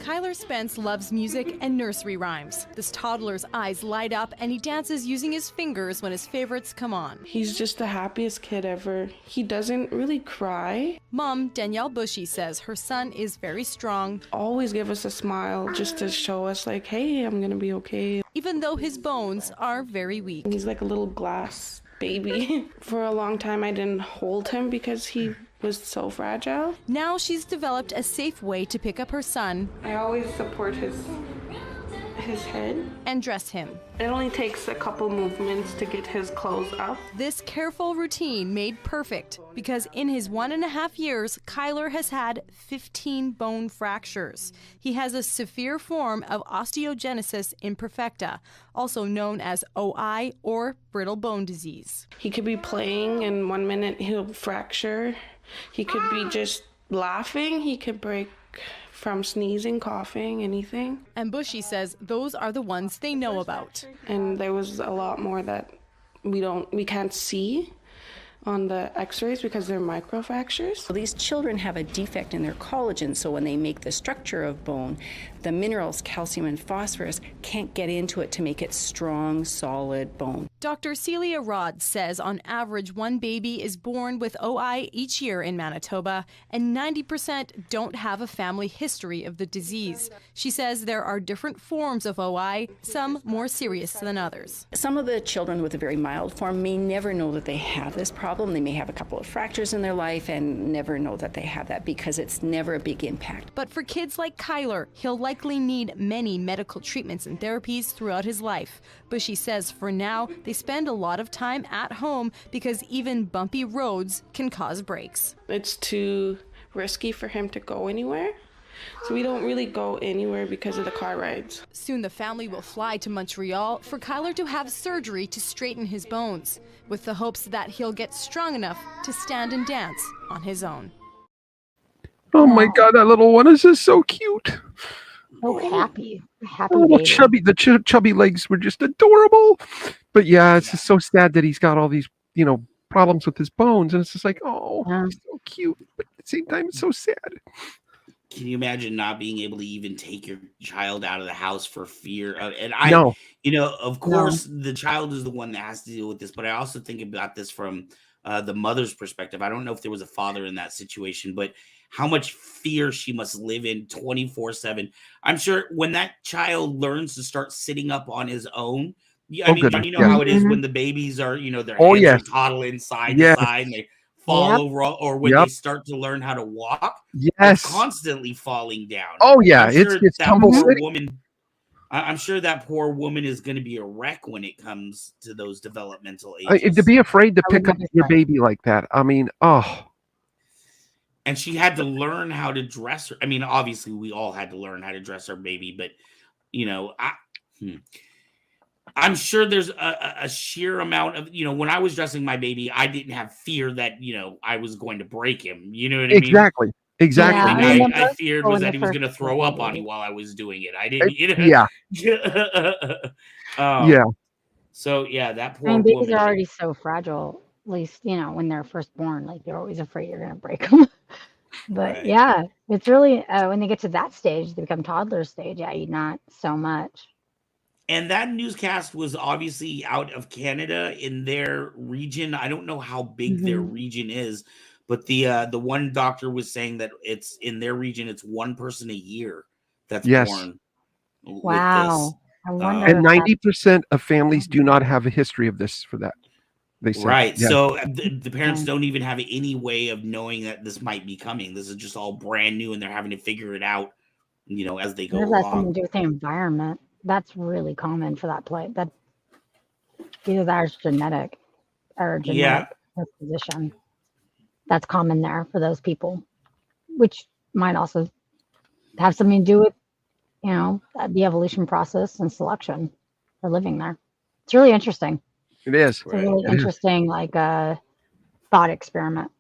Kyler Spence loves music and nursery rhymes. This toddler's eyes light up and he dances using his fingers when his favorites come on. He's just the happiest kid ever. He doesn't really cry. Mom, Danielle Bushy, says her son is very strong. Always give us a smile just to show us like, hey, I'm gonna be okay. Even though his bones are very weak. He's like a little glass baby. For a long time I didn't hold him because he was so fragile. Now she's developed a safe way to pick up her son. I always support his head and dress him. It only takes a couple movements to get his clothes up. This careful routine made perfect because in his 1.5 years, Kyler has had 15 bone fractures. He has a severe form of osteogenesis imperfecta, also known as OI or brittle bone disease. He could be playing and 1 minute he'll fracture. He could be just laughing. He could break from sneezing, coughing, anything. And Bushy says those are the ones they know about. And there was a lot more that we can't see on the x-rays because they're microfractures. So these children have a defect in their collagen, so when they make the structure of bone, the minerals, calcium and phosphorus, can't get into it to make it strong, solid bone. Dr. Celia Rod says on average one baby is born with OI each year in Manitoba, and 90% don't have a family history of the disease. She says there are different forms of OI, some more serious than others. Some of the children with a very mild form may never know that they have this problem. They may have a couple of fractures in their life and never know that they have that because it's never a big impact. But for kids like Kyler, he'll likely need many medical treatments and therapies throughout his life. But she says for now, they spend a lot of time at home because even bumpy roads can cause breaks. It's too risky for him to go anywhere. So we don't really go anywhere because of the car rides. Soon the family will fly to Montreal for Kyler to have surgery to straighten his bones, with the hopes that he'll get strong enough to stand and dance on his own. Oh my God, that little one is just so cute. So happy Little chubby, chubby legs were just adorable. But yeah, it's just so sad that he's got all these, problems with his bones, and it's just like, oh, he's so cute, but at the same time, it's so sad. Can you imagine not being able to even take your child out of the house for fear of? And of course, the child is the one that has to deal with this. But I also think about this from the mother's perspective. I don't know if there was a father in that situation, but how much fear she must live in 24/7. I'm sure when that child learns to start sitting up on his own. I mean, how it is when the babies are, their hands are toddling side to side and they fall over, or when they start to learn how to walk, they're constantly falling down. Oh yeah, it's tumble city. I'm sure that poor woman is going to be a wreck when it comes to those developmental ages. To be afraid to pick up your baby like that, I mean, oh. And she had to learn how to dress her. I mean, obviously, we all had to learn how to dress our baby, but you know, I'm sure there's a sheer amount of, you know, when I was dressing my baby, I didn't have fear that, you know, I was going to break him. You know what I mean? Exactly. The only Exactly. thing And I feared was that he was going to throw up on me while I was doing it. I didn't, you know. Yeah. Yeah. So yeah, that I poor mean, babies woman. are already so fragile. At least, you know, when they're first born, like you're always afraid you're gonna break them. But Right. yeah, it's really when they get to that stage, they become toddler stage. Yeah, you not so much. And that newscast was obviously out of Canada in their region. I don't know how big their region is, but the one doctor was saying that it's in their region. It's one person a year that's born with this. Wow. I wonder And if that's 90% of families do not have a history of this for that. They said. Right. Yeah. So the parents don't even have any way of knowing that this might be coming. This is just all brand new and they're having to figure it out, you know, as they go what does that something along. to do with the environment? That's really common for that play. That either that's genetic or Yeah. genetic disposition. That's common there for those people, which might also have something to do with, you know, the evolution process and selection for living there. It's really interesting. It is. It's a really interesting, like, thought experiment.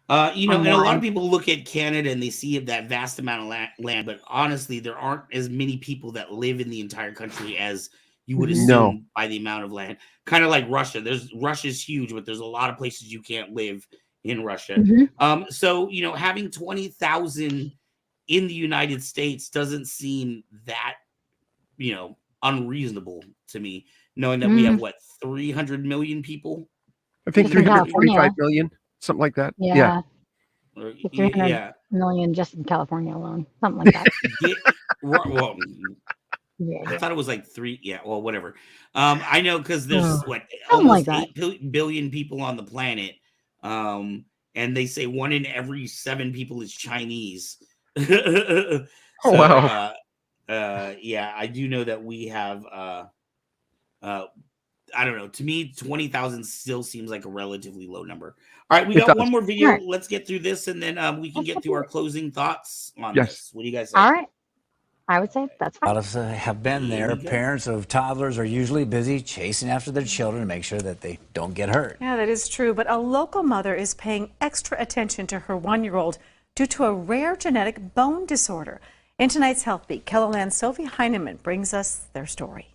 You know, on and a lot why. of people look at Canada and they see that vast amount of land, but honestly, there aren't as many people that live in the entire country as you would assume by the amount of land. Kind of like Russia. Russia's huge, but there's a lot of places you can't live in Russia. So, you know, having 20,000 in the United States doesn't seem that, you know, unreasonable to me, knowing that we have what, 300 million people? I think Just in 345 California. million, something like that. Yeah. Or, 300 yeah. million just in California alone. Something like that. Well, Yeah, I thought it was like 3. Yeah, well, whatever. I know because there's what Something almost like 8 billion people on the planet. And they say 1 in every 7 people is Chinese. So, wow. yeah, I do know that we have I don't know. To me, 20,000 still seems like a relatively low number. All right, we got one more video. All right. Let's get through this, and then we can get through our closing thoughts on Yes. this. What do you guys say? All right. I would say that's fine. A lot of us have been there. Parents of toddlers are usually busy chasing after their children to make sure that they don't get hurt. Yeah, that is true. But a local mother is paying extra attention to her 1-year-old due to a rare genetic bone disorder. In tonight's Health Beat, Kelloland's Sophie Heinemann brings us their story.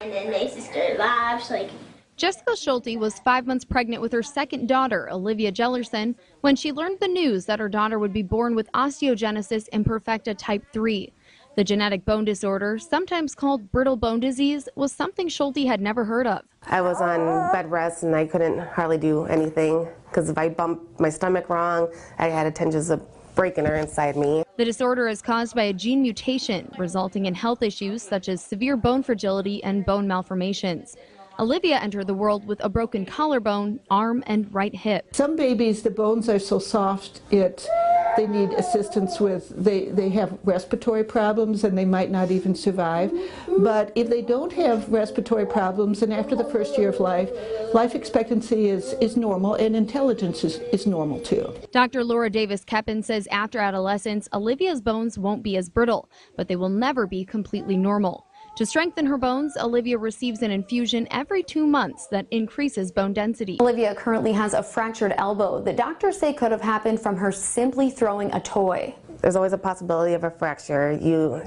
And then my sister laughs like. Jessica Schulte was 5 months pregnant with her second daughter, Olivia Jellerson, when she learned the news that her daughter would be born with osteogenesis imperfecta type 3. The genetic bone disorder, sometimes called brittle bone disease, was something Schulte had never heard of. I was on bed rest and I couldn't hardly do anything because if I bumped my stomach wrong, I had intentions of breaking her inside me. The disorder is caused by a gene mutation, resulting in health issues such as severe bone fragility and bone malformations. Olivia entered the world with a broken collarbone, arm, and right hip. Some babies, the bones are so soft, they need assistance with, they have respiratory problems and they might not even survive. But if they don't have respiratory problems, and after the first year of life, life expectancy is normal and intelligence is normal too. Dr. Laura Davis-Keppen says after adolescence, Olivia's bones won't be as brittle, but they will never be completely normal. To strengthen her bones, Olivia receives an infusion every 2 months that increases bone density. Olivia currently has a fractured elbow that doctors say could have happened from her simply throwing a toy. There's always a possibility of a fracture. You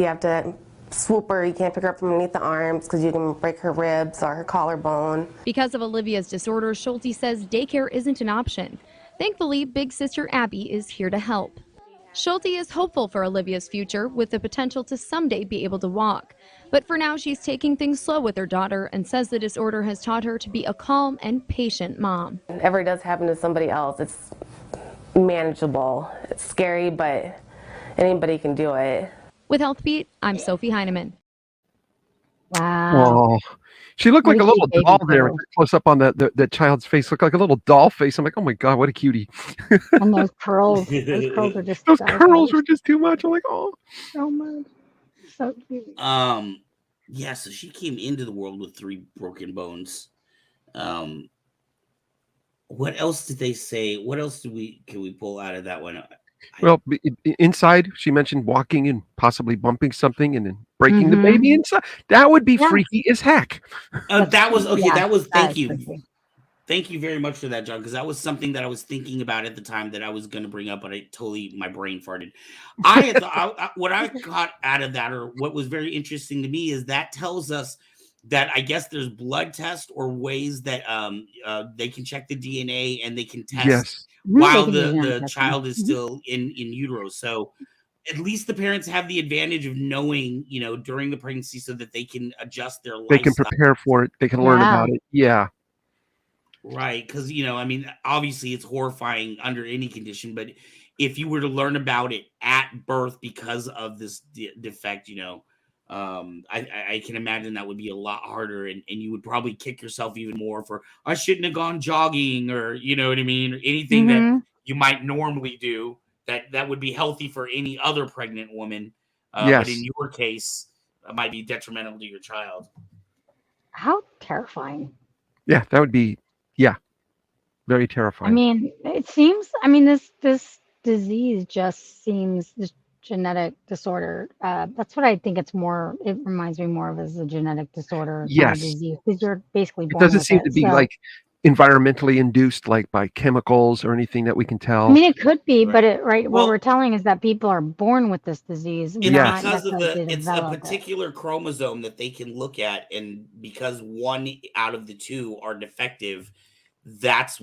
have to swoop her. You can't pick her up from underneath the arms because you can break her ribs or her collarbone. Because of Olivia's disorder, Schulte says daycare isn't an option. Thankfully, big sister Abby is here to help. Schulte is hopeful for Olivia's future with the potential to someday be able to walk. But for now, she's taking things slow with her daughter and says the disorder has taught her to be a calm and patient mom. Whatever does happen to somebody else, it's manageable. It's scary, but anybody can do it. With Health Beat, I'm Sophie Heinemann. Wow. Oh, she looked like a little baby doll there. girl. Close up on the child's face, looked like a little doll face. I'm like, oh my god, what a cutie! And those curls are just Those curls were just too much. I'm like, oh, so much. So cute. Yeah, so she came into the world with 3 broken bones. What else did they say? What else can we pull out of that one? Well, inside, she mentioned walking and possibly bumping something and then breaking the baby inside. That would be freaky as heck. That was okay. Yeah, that was that thank is you. freaky. Thank you very much for that, John, because that was something that I was thinking about at the time that I was going to bring up, but my brain farted. What I got out of that, or what was very interesting to me, is that tells us that I guess there's blood tests or ways that they can check the DNA and they can test Yes. while They can do the genetic testing. child is still in utero. So at least the parents have the advantage of knowing, during the pregnancy, so that they can adjust their They can lifestyle. prepare for it. They can learn about it. Yeah. Right, because obviously it's horrifying under any condition, but if you were to learn about it at birth because of this defect, I can imagine that would be a lot harder, and you would probably kick yourself even more for, I shouldn't have gone jogging, or you know what I mean, or anything that you might normally do that would be healthy for any other pregnant woman, but in Yes. your case, it might be detrimental to your child. How terrifying. Yeah, that would be, very terrifying. It seems, this disease just seems, this genetic disorder, that's what I think it reminds me more of as a genetic disorder, not a Yes. disease, because you're basically It born doesn't with seem it. to be So, like environmentally induced, like by chemicals or anything that we can tell. it could be, but what Well, we're telling is that people are born with this disease, It's not because of necessarily they it's a develop it. particular chromosome that they can look at, and because one out of the two are defective, that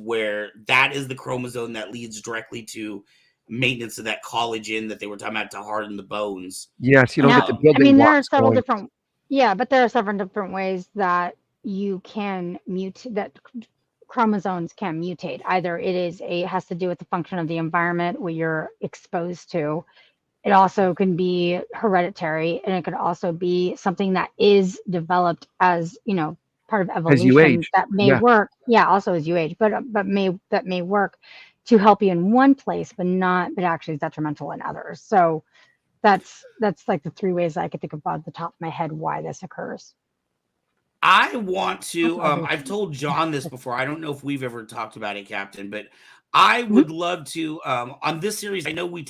is the chromosome that leads directly to maintenance of that collagen that they were talking about to harden the bones. Yes, you don't get the Now, building there are blocks several going. different, but there are several different ways that you can that chromosomes can mutate. Either it has to do with the function of the environment where you're exposed to. It also can be hereditary, and it could also be something that is developed as, part of As you evolution age. that may Yeah. work. Yeah, also as you age, but that may work to help you in one place, but actually is detrimental in others. So that's like the three ways I could think of off the top of my head why this occurs. I want to, I've told John this before. I don't know if we've ever talked about it, Captain, but I would love to, on this series, I know we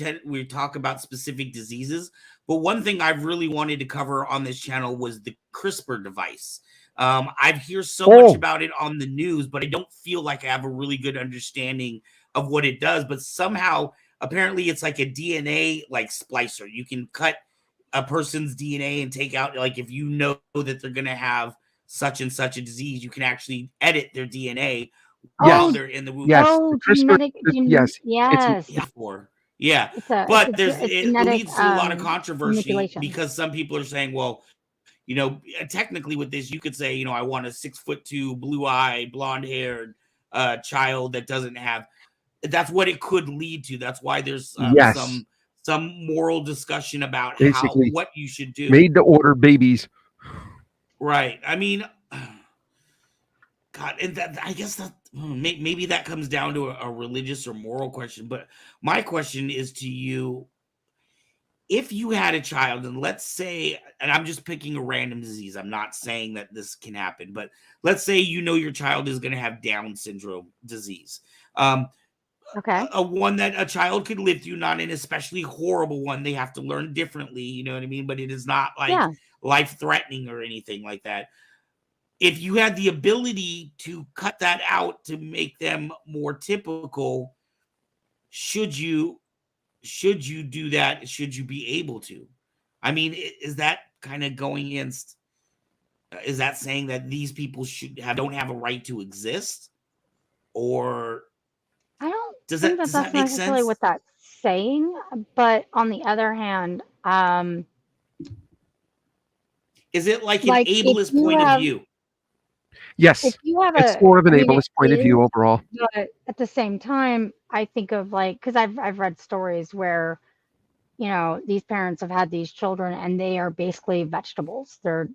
talk about specific diseases, but one thing I've really wanted to cover on this channel was the CRISPR device. I've heard so much about it on the news, but I don't feel like I have a really good understanding of what it does. But somehow, apparently it's like a DNA like splicer. You can cut a person's DNA and take out, like, if you know that they're going to have such and such a disease, you can actually edit their DNA while they're in the womb. Yes. Genetic. Yes. Yes. But it leads to a lot of controversy manipulation. because some people are saying, well, technically with this, you could say, I want a 6'2", blue-eyed, blonde-haired child that doesn't have. That's what it could lead to. That's why there's some moral discussion about Basically, what you should do. Made to order babies. Right. I mean, God, and that, I guess that maybe that comes down to a religious or moral question. But my question is to you: if you had a child, and let's say, and I'm just picking a random disease, I'm not saying that this can happen, but let's say your child is going to have Down syndrome disease. Okay. A one that a child could live through, not an especially horrible one. They have to learn differently, you know what I mean? But it is not like life-threatening or anything like that. If you had the ability to cut that out to make them more typical, should you do that? Should you be able to? I mean, is that kind of going against? Is that saying that these people don't have a right to exist, or I don't does think that that's make necessarily sense? what that's saying, but on the other hand, is it like an like, if ableist you point of have- view? Yes. If you have It's more of an ableist point of it view is, overall. But at the same time, I think of because I've read stories where, these parents have had these children and they are basically vegetables. They're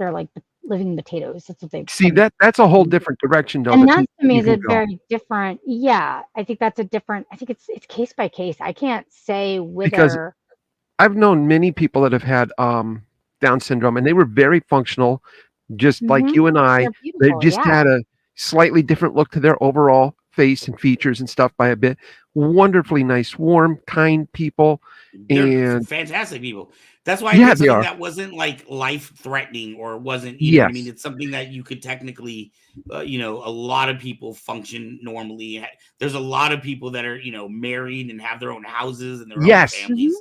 like living potatoes. That's what they See, that's a whole different direction, though. And that that to me you is can a go. very different. Yeah, I think that's a different. I think it's case by case. I can't say Because whether. I've known many people that have had Down syndrome, and they were very functional, just like you and I. They're They beautiful, just yeah. had a slightly different look to their overall face and features and stuff by a bit. wonderfully nice, warm, kind people. They're And fantastic people. That's why I yeah, picked they something are. that wasn't like life threatening or wasn't, you know what I mean? Yes. It's something that you could technically, you know, a lot of people function normally. There's a lot of people that are, you know, married and have their own houses and their own Yes. families.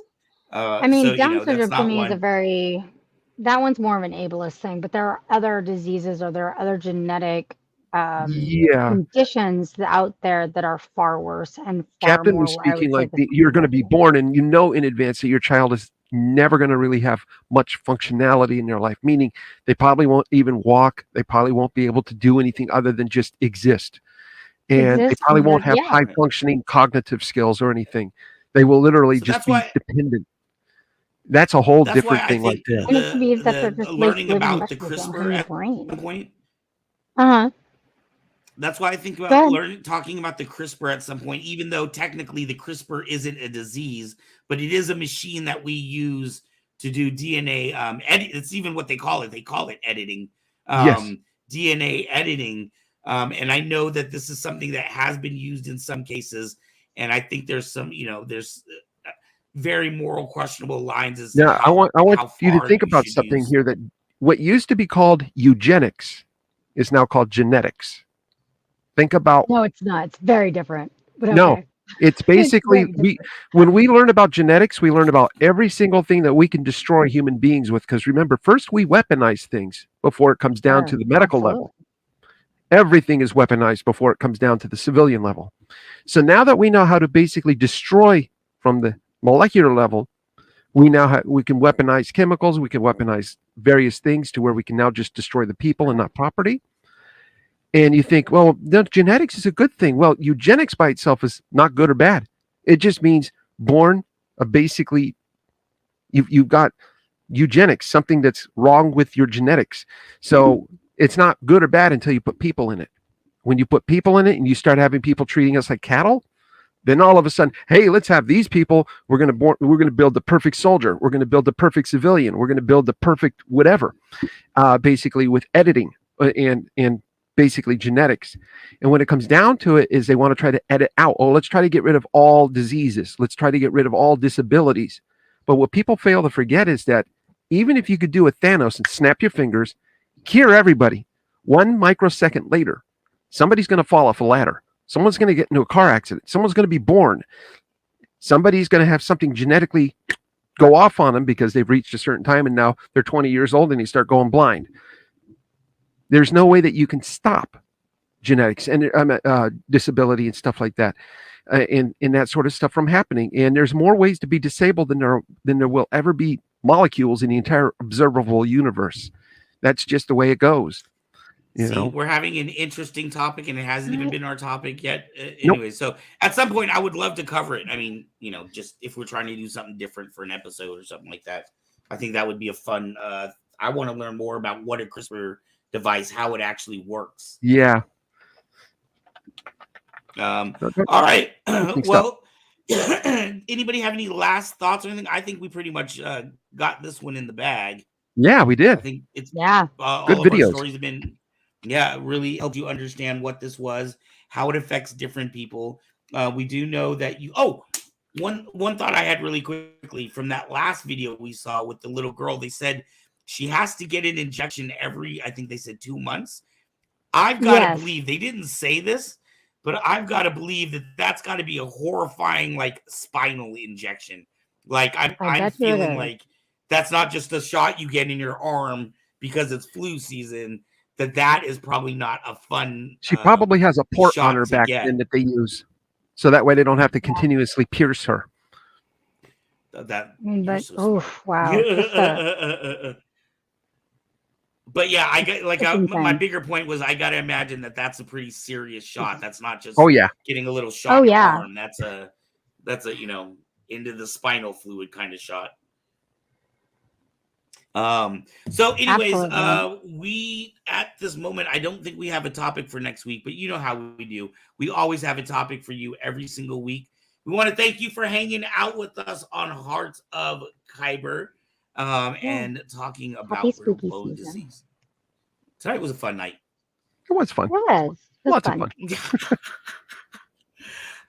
I So, mean, you Down know, that's syndrome to not me is one. that one's more of an ableist thing, but there are other diseases or there are other genetic Yeah. conditions out there that are far worse and far Captain more was where I speaking would say like this you're going to be born and you know in advance that your child is never going to really have much functionality in their life, meaning they probably won't even walk. They probably won't be able to do anything other than just exist. And they exist probably and won't live. have Yeah. high functioning cognitive skills or anything. They will literally So just that's be why dependent. That's a whole that's why different I thing right think there. And it could be that they're the just learning living about the vegetables that don't have CRISPR any at brain. one point. Uh-huh. That's why I think Go about ahead. talking about the CRISPR at some point, even though technically the CRISPR isn't a disease, but it is a machine that we use to do DNA edit. It's even what they call it. They call it editing, Yes. DNA editing. And I know that this is something that has been used in some cases. And I think there's some, you know, there's very moral questionable lines as to Now, I want how you to far think you about should something use. here that what used to be called eugenics is now called genetics. Think about No, it's not. It's very different. But no. okay. It's It's basically very different. when we learn about genetics, we learn about every single thing that we can destroy human beings with. Because remember, first we weaponize things before it comes down to Sure. the medical Absolutely. level. Everything is weaponized before it comes down to the civilian level. So now that we know how to basically destroy from the molecular level, we can weaponize chemicals, we can weaponize various things to where we can now just destroy the people and not property. And you think, well, no, genetics is a good thing. Well, eugenics by itself is not good or bad. It just means born basically you've got eugenics, something that's wrong with your genetics. So it's not good or bad until you put people in it. When you put people in it and you start having people treating us like cattle, then all of a sudden, hey, let's have these people. We're going to build the perfect soldier. We're going to build the perfect civilian. We're going to build the perfect whatever. Basically, with editing and basically genetics. And when it comes down to it, is they want to try to edit out. Oh, let's try to get rid of all diseases. Let's try to get rid of all disabilities. But what people fail to forget is that even if you could do a Thanos and snap your fingers, cure everybody, 1 microsecond later, somebody's going to fall off a ladder. Someone's going to get into a car accident. Someone's going to be born. Somebody's going to have something genetically go off on them because they've reached a certain time and now they're 20 years old and they start going blind. There's no way that you can stop genetics and disability and stuff like that, and that sort of stuff from happening. And there's more ways to be disabled than there will ever be molecules in the entire observable universe. That's just the way it goes. You See, know? we're having an interesting topic and it hasn't even been our topic yet. Nope. Anyway, so at some point I would love to cover it. I mean, you know, just if we're trying to do something different for an episode or something like that, I think that would be a fun. I want to learn more about what a CRISPR device, how it actually works. Yeah. All right. Well, anybody have any last thoughts or anything? I think we pretty much got this one in the bag. Yeah, we did. I think it's yeah. All Good of videos. our stories have been really helped you understand what this was, how it affects different people. We do know that one thought I had really quickly from that last video we saw with the little girl, they said she has to get an injection every, I think they said 2 months. I've got to believe, they didn't say this, but I've got to believe that that's got to be a horrifying, like, spinal injection. Like, I'm feeling like that's not just a shot you get in your arm because it's flu season. That is probably not a fun. She probably has a port on shot her to back get. then that they use, so that way they don't have to continuously pierce her. That. But So wow. But yeah, I got like It's my insane. bigger point was I got to imagine that that's a pretty serious shot. That's not just Oh, yeah. getting a little shot Oh, in the yeah. arm. That's a you know, into the spinal fluid kind of shot. So anyways, Absolutely. we at this moment, I don't think we have a topic for next week, but you know how we do. We always have a topic for you every single week. We want to thank you for hanging out with us on Hearts of Kyber, and talking about brittle bone disease. Tonight was a fun night. It was fun. It was. Lots fun. of fun.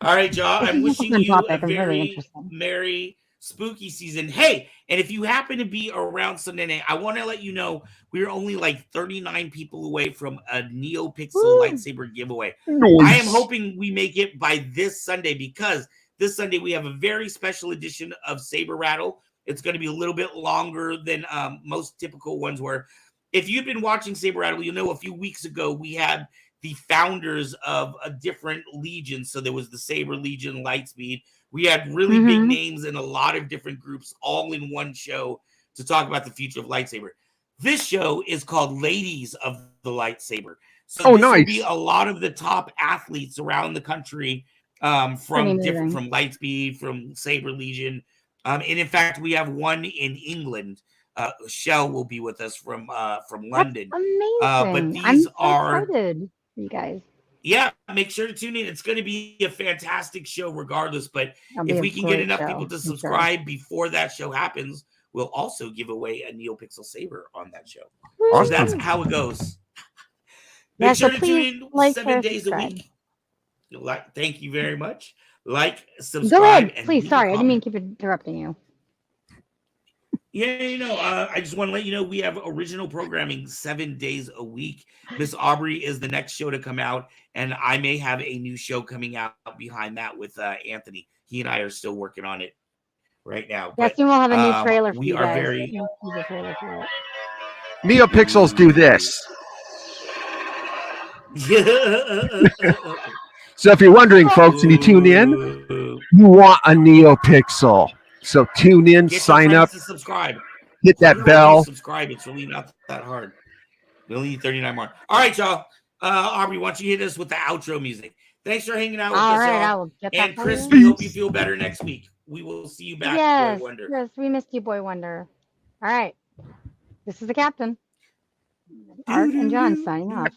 All right, y'all. I'm wishing fun you a topic. I'm really very interested. merry spooky season. Hey, and if you happen to be around Sunday night, I want to let you know we're only like 39 people away from a NeoPixel lightsaber giveaway. I am hoping we make it by this Sunday, because this Sunday we have a very special edition of Saber Rattle. It's going to be a little bit longer than most typical ones were. If you've been watching Saber Rattle, you'll know a few weeks ago we had the founders of a different legion. So there was the Saber Legion, Lightspeed. We had really big names in a lot of different groups all in one show to talk about the future of lightsaber. This show is called Ladies of the Lightsaber. So this will be a lot of the top athletes around the country from Lightspeed, from Saber Legion. And in fact, we have one in England. Shell will be with us from London. That's amazing. But these I'm so are excited for you guys. Yeah, make sure to tune in. It's going to be a fantastic show regardless. But It'll be if a we can get great enough show, people to I'm sure. subscribe before that show happens, we'll also give away a NeoPixel Saber on that show. Woo! So that's how it goes. Yeah, Make so sure to tune in like, 7 days subscribe. a week. Thank you very much. Like, subscribe, Go ahead, and please. leave a Sorry, I didn't mean comment. to keep interrupting you. Yeah, I just want to let you know we have original programming 7 days a week. Miss Aubrey is the next show to come out, and I may have a new show coming out behind that with Anthony. He and I are still working on it right now. Yeah, But soon we'll have a new trailer for we you are guys. very Teaser trailer for it. NeoPixels do this. So if you're wondering, folks, and you tune in, you want a NeoPixel. So tune in, Get your sign friends up, to subscribe. hit that Everybody bell. subscribe. It's really not that hard. We only need 39 more. All right, y'all. Aubrey, why don't you hit us with the outro music? Thanks for hanging out with All us, right, y'all. I will get that And for Chris, you. we hope you feel better next week. We will see you back, Yes, Boy Wonder. Chris, we missed you, Boy Wonder. All right, this is the captain. Art and John signing off.